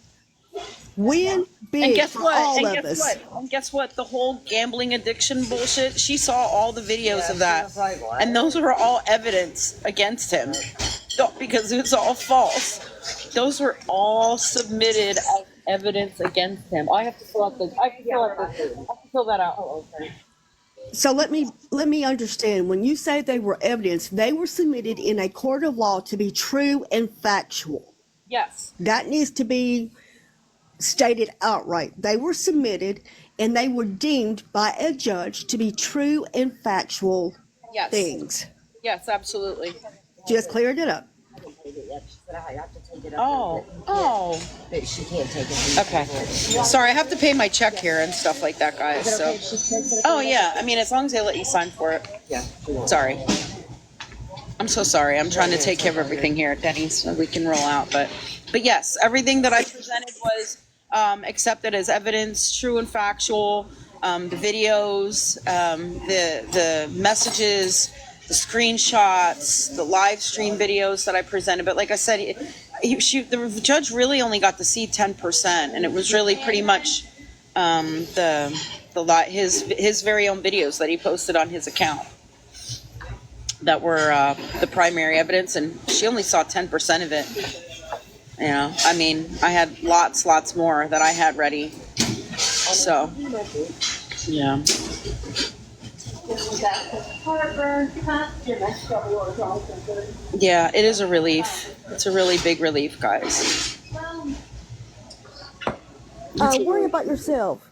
Win big And guess for what? all And of guess us. what? And guess what? The whole gambling addiction bullshit. She saw all the videos of that, and those were all evidence against him, because it was all false. Those were all submitted as evidence against him. I have to fill out the. I have to fill out this. I have to fill that out. Oh, okay. So let me understand. When you say they were evidence, they were submitted in a court of law to be true and factual. Yes. That needs to be stated outright. They were submitted and they were deemed by a judge to be true and factual Yes. things. Yes, absolutely. Just cleared it up. Oh. But she can't take it. Okay. Sorry, I have to pay my check here and stuff like that, guys. So. Oh yeah. I mean, as long as they let you sign for it. Yeah. Sorry. I'm so sorry. I'm trying to take care of everything here at Denny's so we can roll out. But yes, everything that I presented was accepted as evidence, true and factual. The videos, the messages, the screenshots, the live stream videos that I presented. But like I said, the judge really only got to see 10%, and it was really pretty much his very own videos that he posted on his account that were the primary evidence, and she only saw 10% of it. You know, I mean, I had lots more that I had ready. So, yeah. Yeah, it is a relief. It's a really big relief, guys. Worry about yourself.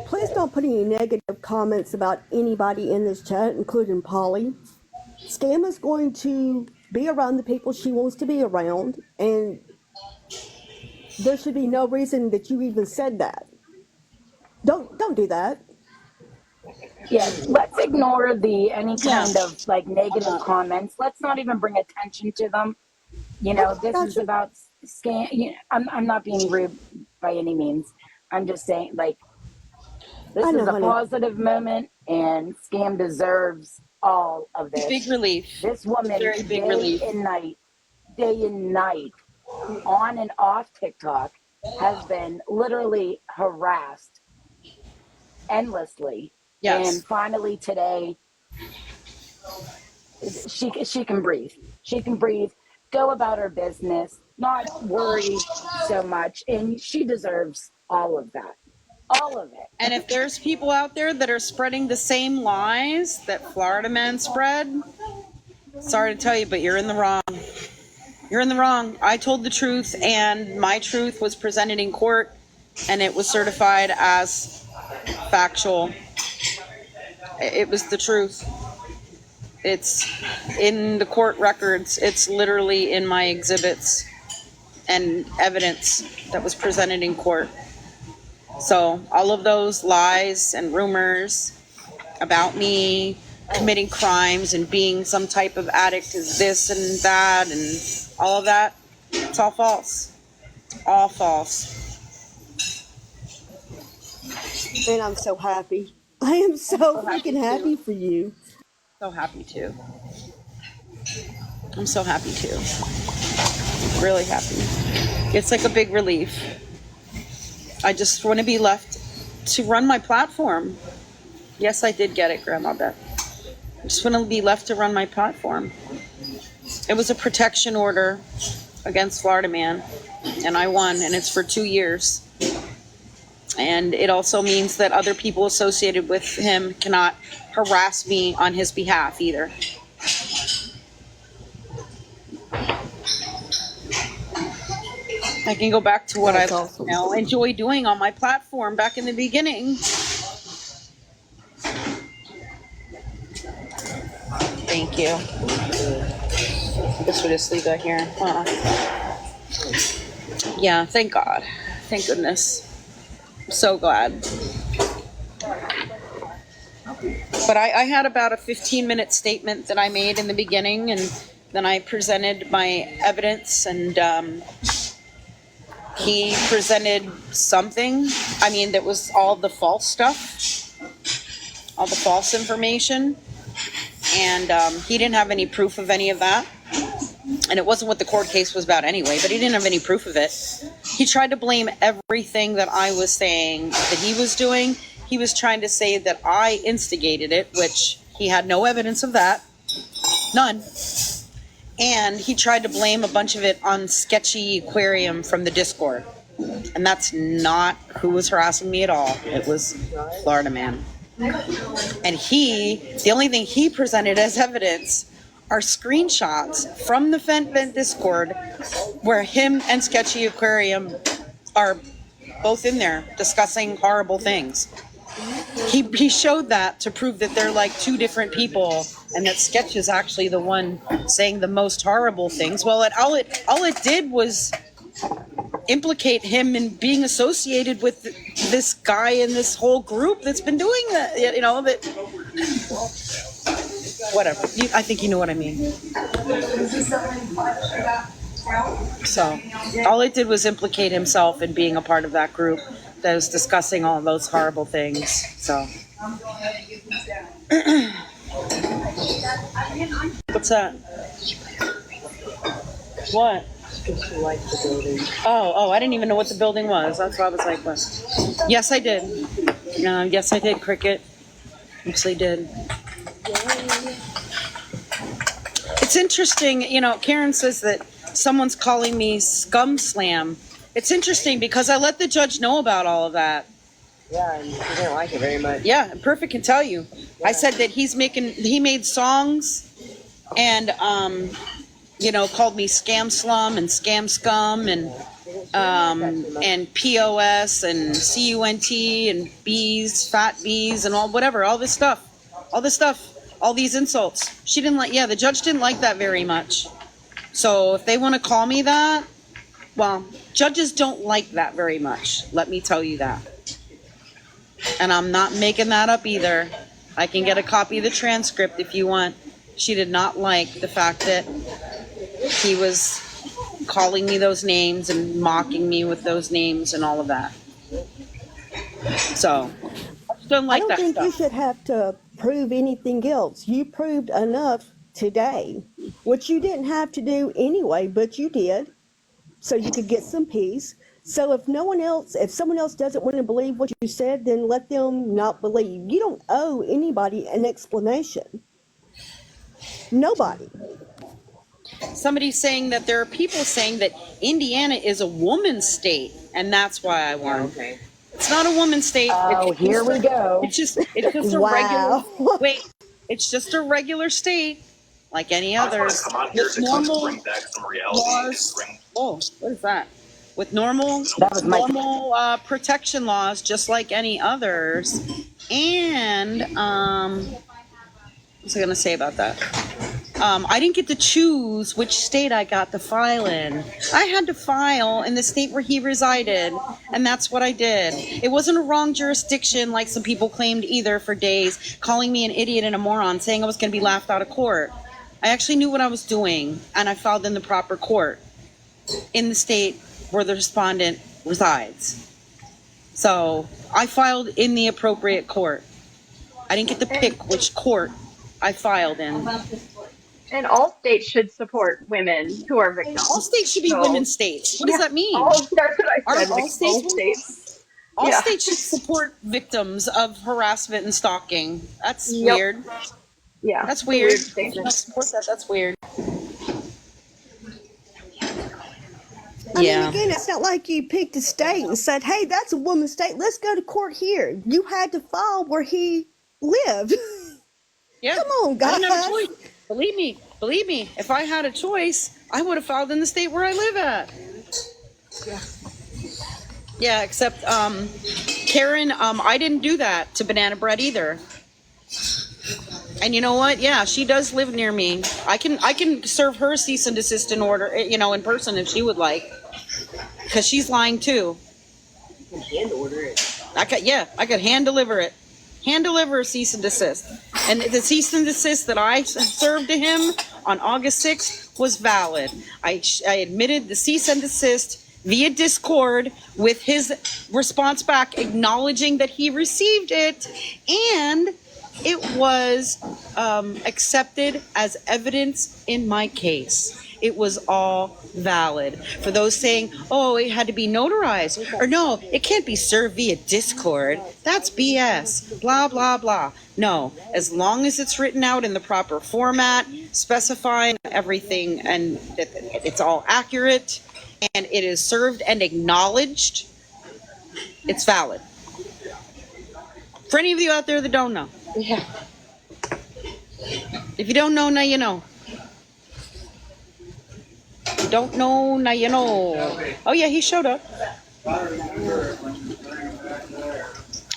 Please don't put any negative comments about anybody in this chat, including Polly. Scam is going to be around the people she wants to be around, and there should be no reason that you even said that. Don't do that. Yeah, let's ignore any kind of like negative comments. Let's not even bring attention to them. You know, this is about scam. You know, I'm not being rude by any means. I'm just saying, like, this is a positive moment, and Scam deserves all of this. Big relief. This woman, Very big relief. day and night, on and off TikTok, has been literally harassed endlessly. Yes. And finally today, she can breathe. She can breathe, go about her business, not worry so much, and she deserves all of that. All of it. And if there's people out there that are spreading the same lies that Florida Man spread, sorry to tell you, but you're in the wrong. You're in the wrong. I told the truth, and my truth was presented in court, and it was certified as factual. It was the truth. It's in the court records. It's literally in my exhibits and evidence that was presented in court. So all of those lies and rumors about me committing crimes and being some type of addict is this and that and all of that, it's all false. All false. And I'm so happy. I am so freaking happy for you. So happy too. I'm so happy too. Really happy. It's like a big relief. I just want to be left to run my platform. Yes, I did get it, Grandma Beth. I just want to be left to run my platform. It was a protection order against Florida Man, and I won, and it's for 2 years. And it also means that other people associated with him cannot harass me on his behalf either. I can go back to what I enjoy doing on my platform back in the beginning. Thank you. This would just leave that here. Yeah, thank God. Thank goodness. I'm so glad. But I had about a 15-minute statement that I made in the beginning, and then I presented my evidence, and he presented something. I mean, that was all the false stuff, all the false information, and he didn't have any proof of any of that. And it wasn't what the court case was about anyway, but he didn't have any proof of it. He tried to blame everything that I was saying that he was doing. He was trying to say that I instigated it, which he had no evidence of that. None. And he tried to blame a bunch of it on Sketchy Aquarium from the Discord. And that's not who was harassing me at all. It was Florida Man. And the only thing he presented as evidence are screenshots from the Fenton Discord where him and Sketchy Aquarium are both in there discussing horrible things. He showed that to prove that they're like two different people, and that Sketch is actually the one saying the most horrible things. Well, all it did was implicate him in being associated with this guy and this whole group that's been doing that. You know, that whatever. I think you know what I mean. So all it did was implicate himself in being a part of that group that was discussing all those horrible things. So what's that? What? Oh, I didn't even know what the building was. That's why I was like, what? Yes, I did. Yes, I did, Cricket. Yes, I did. It's interesting, you know, Karen says that someone's calling me ScamSlam. It's interesting because I let the judge know about all of that. Yeah, and she didn't like it very much. Yeah, and Perfect can tell you. Yeah. I said that he made songs and, you know, called me ScamSlam and Scam Scum and POS and CUNT and bees, fat bees and all this stuff, all these insults. She didn't like, the judge didn't like that very much. So if they want to call me that, well, judges don't like that very much. Let me tell you that. And I'm not making that up either. I can get a copy of the transcript if you want. She did not like the fact that he was calling me those names and mocking me with those names and all of that. So, I just don't like that stuff. I don't think you should have to prove anything else. You proved enough today, which you didn't have to do anyway, but you did, so you could get some peace. So if someone else doesn't want to believe what you said, then let them not believe. You don't owe anybody an explanation. Nobody. Somebody's saying that there are people saying that Indiana is a woman's state, and that's why I won. Okay. It's not a woman's state. Oh, here we go. It's just a regular. Wait, it's just a regular state, like any other. With normal laws. Oh, what is that? With normal protection laws, just like any others. And what's I going to say about that? I didn't get to choose which state I got to file in. I had to file in the state where he resided, and that's what I did. It wasn't a wrong jurisdiction like some people claimed either for days, calling me an idiot and a moron, saying I was going to be laughed out of court. I actually knew what I was doing, and I filed in the proper court in the state where the respondent resides. So I filed in the appropriate court. I didn't get to pick which court I filed in. And all states should support women who are victims. All states should be women's states. What does that mean? That's what I said. All states? All states should support victims of harassment and stalking. That's weird. Yeah. That's weird. Don't support that. That's weird. I mean, again, it's not like you picked a state and said, hey, that's a woman's state. Let's go to court here. You had to file where he lived. Yeah. Come on, guys. I didn't have a choice. Believe me, if I had a choice, I would have filed in the state where I live at. Yeah, except Karen, I didn't do that to Banana Bread either. And you know what? Yeah, she does live near me. I can serve her a cease and desist in order, you know, in person if she would like. Because she's lying too. You can hand order it. I could hand deliver it. hand deliver a cease and desist. And the cease and desist that I served to him on August 6th was valid. I admitted the cease and desist via Discord with his response back acknowledging that he received it, and it was accepted as evidence in my case. It was all valid. For those saying, oh, it had to be notarized, or no, it can't be served via Discord, that's BS, blah, blah, blah. No, as long as it's written out in the proper format, specifying everything, and that it's all accurate, and it is served and acknowledged, it's valid. For any of you out there that don't know. Yeah. If you don't know, now you know. Don't know, now you know. Oh yeah, he showed up.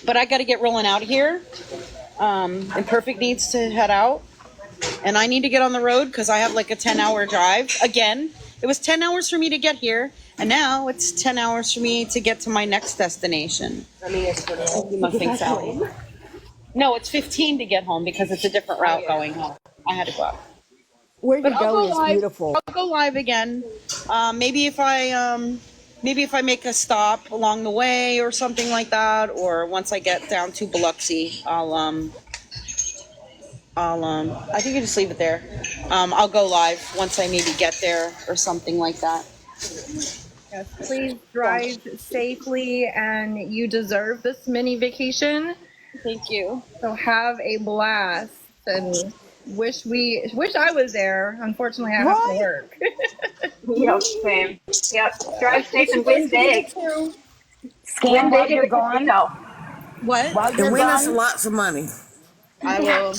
But I got to get rolling out of here. And Perfect needs to head out. And I need to get on the road because I have like a 10-hour drive. Again, it was 10 hours for me to get here. And now it's 10 hours for me to get to my next destination. You must think so. No, it's 15 to get home because it's a different route going home. I had to go out. Where you But I'll go go is live. beautiful. I'll go live again. Maybe if I make a stop along the way or something like that, or once I get down to Biloxi, I think you just leave it there. I'll go live once I maybe get there or something like that. Yes, please drive safely, and you deserve this mini vacation. Thank you. So have a blast, and wish I was there. Unfortunately, I have to work. Yep, same. Yep. Drive safe and win big. Scam Win while big at you're the gone. casino. What? While And you're win us gone, lots of money. I will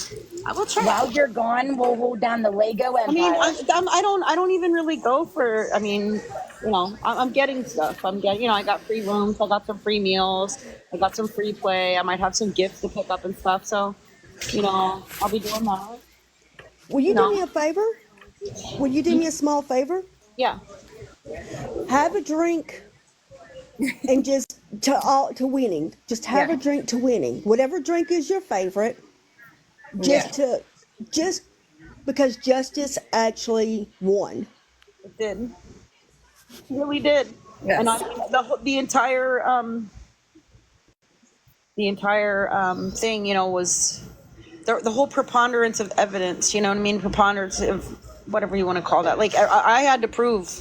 try. while you're gone, we'll hold down the Lego I mean, Empire. I don't even really go for. I mean, I'm getting stuff. I got free rooms. I got some free meals. I got some free play. I might have some gifts to pick up and stuff. So, I'll be doing that. Will you do me a favor? Will you do me a small favor? Yeah. Have a drink and just to winning. Just have a drink to winning. Whatever drink is your favorite. Just because justice actually won. It did. It really did. Yes. And the entire thing, was the whole preponderance of evidence. You know what I mean? Preponderance of whatever you want to call that. Like I had to prove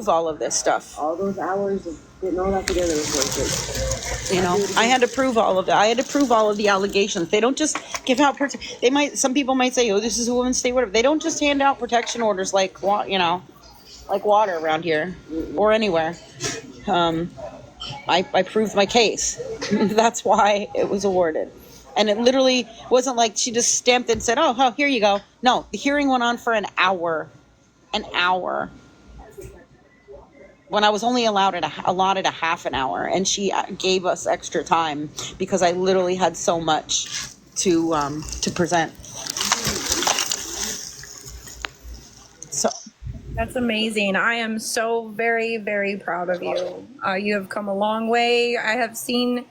all of this stuff. All those hours of getting all that together was worth it. I had to prove all of that. I had to prove all of the allegations. They don't just give out some people might say, oh, this is a woman's state, whatever. They don't just hand out protection orders like water around here or anywhere. I proved my case. That's why it was awarded. And it literally wasn't like she just stamped it and said, oh, here you go. No, the hearing went on for an hour. An hour. When I was only allotted a half an hour, and she gave us extra time because I literally had so much to present. So That's amazing. I am so very, very proud of you. You have come a long way. I have seen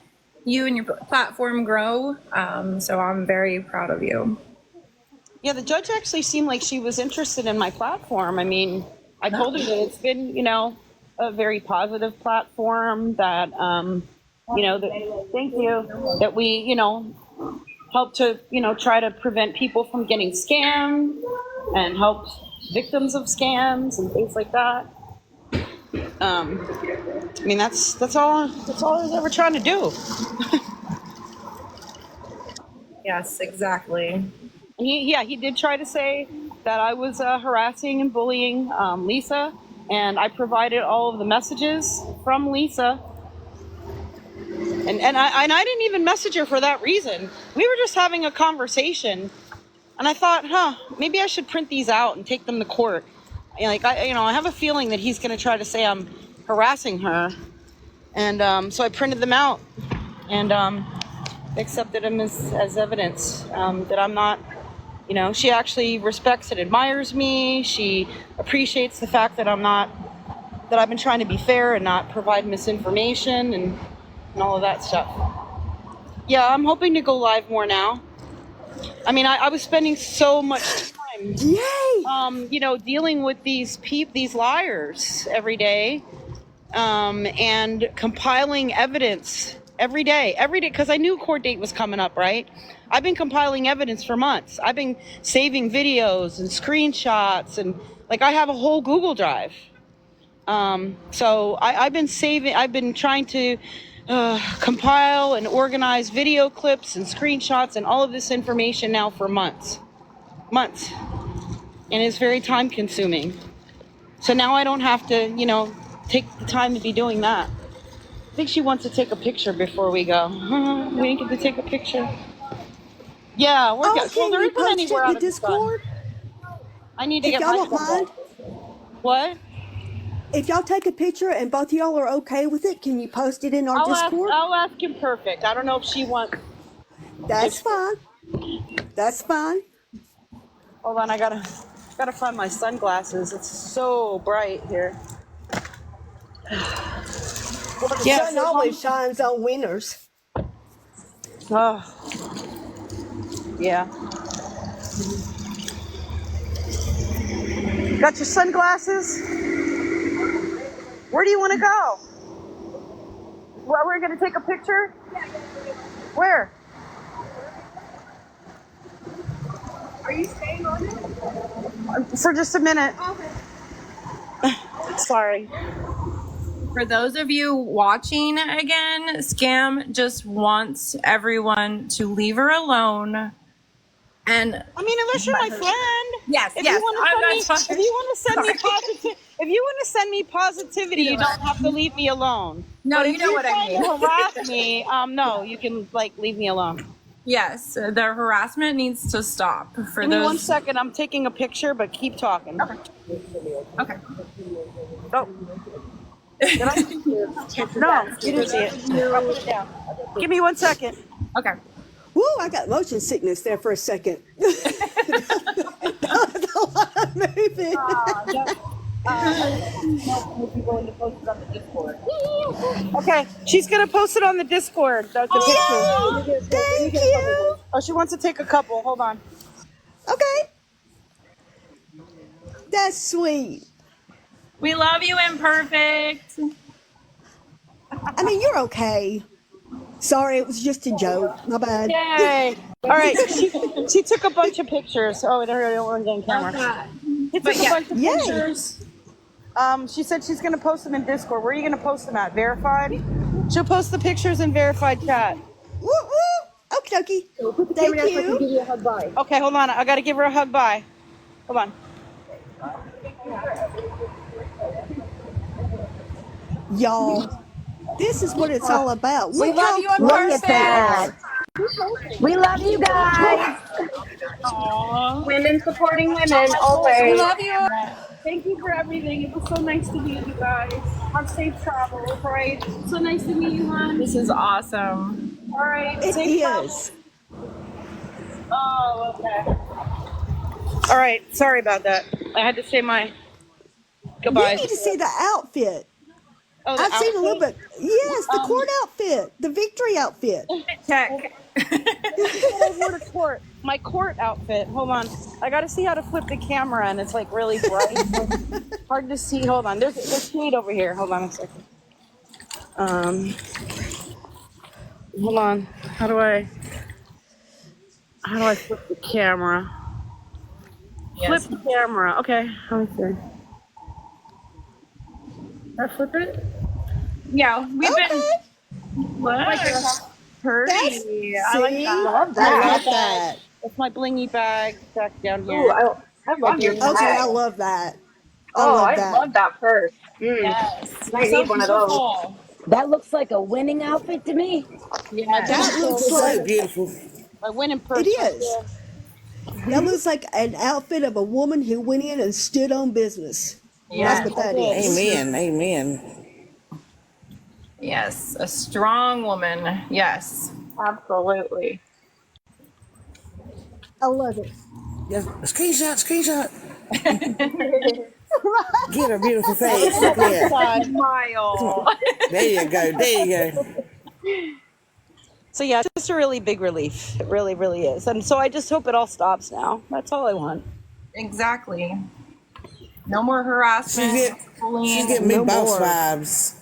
you and your platform grow. So I'm very proud of you. yeah, the judge actually seemed like she was interested in my platform. I mean, I told her that it's been, a very positive platform that, thank you, that we, help to, try to prevent people from getting scammed and help victims of scams and things like that. I mean, that's all I was ever trying to do. Yes, exactly. He did try to say that I was harassing and bullying Lisa, and I provided all of the messages from Lisa. And I didn't even message her for that reason. We were just having a conversation, and I thought, maybe I should print these out and take them to court. I have a feeling that he's going to try to say I'm harassing her, and so I printed them out and accepted them as evidence that I'm not. She actually respects and admires me. She appreciates the fact that I've been trying to be fair and not provide misinformation and all of that stuff. Yeah, I'm hoping to go live more now. I mean, I was spending so much time, Yay! dealing with these liars every day, and compiling evidence every day, because I knew court date was coming up, right? I've been compiling evidence for months. I've been saving videos and screenshots, and like I have a whole Google Drive. So I've been trying to compile and organize video clips and screenshots and all of this information now for months. And it's very time consuming. So now I don't have to, take the time to be doing that. I think she wants to take a picture before we go. We didn't get to take a picture. Yeah, we're good. Well, Can there you isn't post it anywhere in out the of the sun. Discord? I need to If get y'all my don't mind, What? if y'all take a picture and both of y'all are okay with it, can you post it in our Discord? I'll ask him perfect. I don't know if she wants. That's fine. That's fine. Hold on, I gotta find my sunglasses. It's so bright here. Well, the sun always shines on winners. Oh, yeah. Got your sunglasses? Where do you want to go? Where we're gonna take a picture? Where? Are you staying on it? For just a minute. Okay. Sorry. For those of you watching again, Scam just wants everyone to leave her alone. And I mean, unless you're my friend. Yes, If yes. you want to send me positivity, if you want to send me positivity, you don't have to leave me alone. No, but you if know you're what I trying mean. to harass me, no, you can leave me alone. Yes, the harassment needs to stop. For Give me 1 second. I'm taking a picture, but keep talking. Okay. Oh. Did I? No, you didn't see it. I'll put it down. Give me 1 second. Okay. Woo, I got motion sickness there for a second. That was a lot of moving. Okay, she's gonna post it on the Discord. The Yay! picture. Thank you. Oh, she wants to take a couple. Hold on. Okay. That's sweet. We love you, Imperfect. I mean, you're okay. Sorry, it was just a joke. My bad. Yay! All right, she took a bunch of pictures. Oh, there we're getting camera. She took a bunch of Yay. pictures. She said she's gonna post them in Discord. Where are you gonna post them at? Verified? She'll post the pictures in verified chat. Woo woo. Okie dokie. Thank you. Okay, hold on. I gotta give her a hug. Bye. Hold on. Y'all, this is what it's all about. We Look love how you, Look Imperfect. at that. We love you guys. Aww. Women supporting women We always. love you. Thank you for everything. It was so nice to meet you guys. Have safe travels, right? So nice to meet you, hon. This is awesome. All right. it safe is. Oh, okay. All right. Sorry about that. I had to say my goodbyes. You need to see the outfit. Oh, I've seen a little bit. Yes, the court outfit, the victory outfit. Check. I wore to court. My court outfit. Hold on. I got to see how to flip the camera, and it's really bright. Hard to see. Hold on. There's shade over here. Hold on a second. Hold on. How do I flip the camera? Yes. Flip the camera. Okay. Let me see. Did I flip it? Yeah, we've been. Look. Pretty. I like See? that. Love I that. love that. That's my blingy bag back down here. Ooh, I love your bag. Okay, I love that. Oh, I that. love that purse. Yes. I need one of those. beautiful. That looks like a winning outfit to me. Yes. That looks So like beautiful. My winning purse. it is. That looks like an outfit of a woman who went in and stood on business. Yes. That's what that is. Amen. Amen. Yes. A strong woman. Yes. Absolutely. I love it. Yeah. Screenshot. Get her beautiful face. Look at that. Smile. There you go. So yeah, it's just a really big relief. It really, really is. And so I just hope it all stops now. That's all I want. Exactly. No more harassment. She's bullying. getting me No boss more. vibes.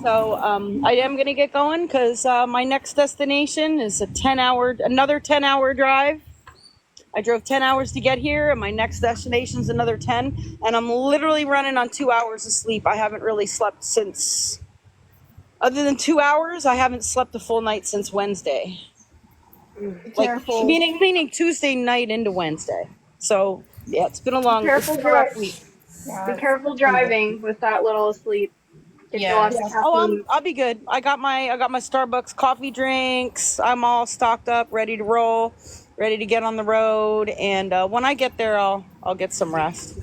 So I am gonna get going because my next destination is another 10-hour drive. I drove 10 hours to get here, and my next destination is another 10. And I'm literally running on 2 hours of sleep. I haven't really slept since, other than 2 hours, I haven't slept a full night since Wednesday. Be Like careful. meaning Tuesday night into Wednesday. So yeah, it's been a rough week. Be careful driving with that little asleep. Get you lots of Oh, caffeine. I'll be good. I got my Starbucks coffee drinks. I'm all stocked up, ready to roll, ready to get on the road. And when I get there, I'll get some rest.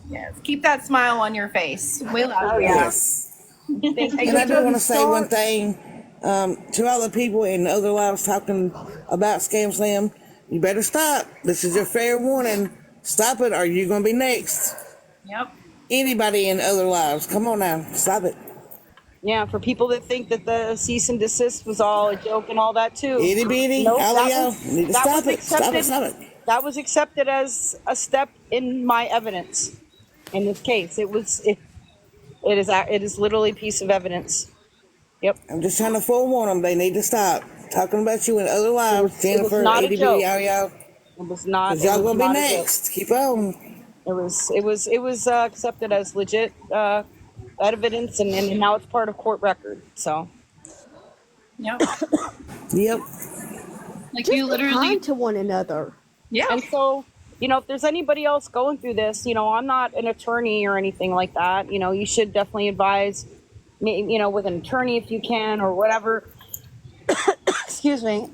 Yes. Keep that smile on your face. We love Oh you. yeah. Yes. Thank And you. I do want to say one thing to all the people in other lives talking about ScamSlam. You better stop. This is your fair warning. Stop it, or you're going to be next. Yep. Anybody in other lives, come on now, stop it. Yeah, for people that think that the cease and desist was all a joke and all that too. Itty bitty, Nope, all of y'all need to stop it. Stop it, stop it. That was accepted as a step in my evidence. In this case, it is literally a piece of evidence. Yep. I'm just trying to forewarn them. They need to stop talking about you in other lives. It was Jennifer, not a itty joke. bitty, all y'all. It was not. Because y'all It was going to be not a joke. next. Keep on. It was accepted as legit evidence, and now it's part of court record. So Yep. Yep. Like Just you be literally. kind to one another. Yeah. and so if there's anybody else going through this, I'm not an attorney or anything like that. You should definitely advise me, with an attorney if you can or whatever. Excuse me.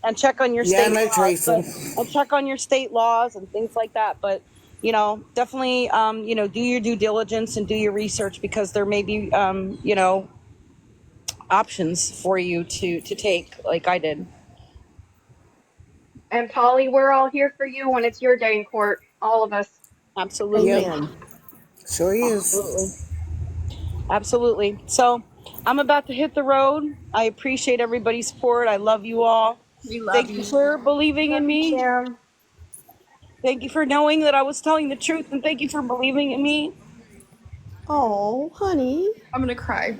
And check on your Yeah, I state know, laws, Teresa. and check on your state laws and things like that. But definitely, do your due diligence and do your research, because there may be, options for you to take, like I did. And Polly, we're all here for you when it's your day in court. All of us. Absolutely. Amen. Sure is. Absolutely. Absolutely. So I'm about to hit the road. I appreciate everybody's support. I love you all. We love Thank you. you for believing in me. Sam. Thank you for knowing that I was telling the truth, and thank you for believing in me. Oh, honey. I'm gonna cry.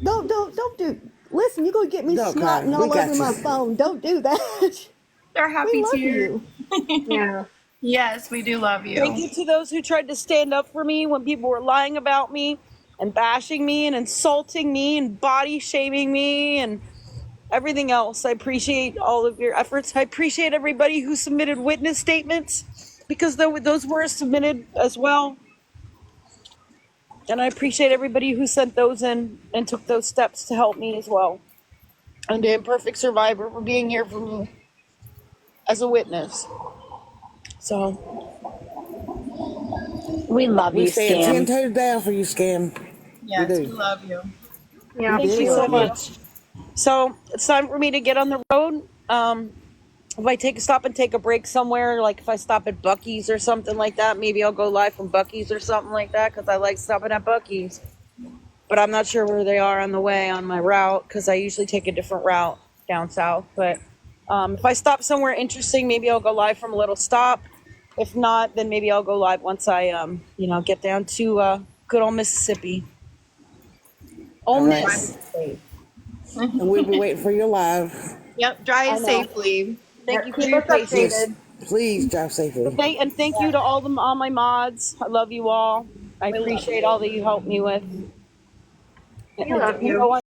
Don't do. Listen, you're going to get me Don't cry. snotting We all got over you. my phone. Don't do that. They're We happy love tears. you. Yeah. Yes, we do love you. Thank you to those who tried to stand up for me when people were lying about me and bashing me and insulting me and body shaming me and everything else. I appreciate all of your efforts. I appreciate everybody who submitted witness statements, because those were submitted as well. And I appreciate everybody who sent those in and took those steps to help me as well. And to Imperfect Survivor for being here for me as a witness. So We love We you, stand 10 Scam. toes down for you, Scam. Yes, We we do. love you. Yeah. thank you We so love you. much. So it's time for me to get on the road. If I stop and take a break somewhere, like if I stop at Buc-ee's or something like that, maybe I'll go live from Buc-ee's or something like that, because I like stopping at Buc-ee's. But I'm not sure where they are on the way on my route, because I usually take a different route down south. But if I stop somewhere interesting, maybe I'll go live from a little stop. If not, then maybe I'll go live once I get down to good old Mississippi. All Ole right. Miss. And we'll be waiting for your live. Yep. I Drive know. safely. Thank you for Keep your us patience. updated. Please drive safely. Thank you to all my mods. I love you all. I We love appreciate you. all that you helped me with. We love you. know what?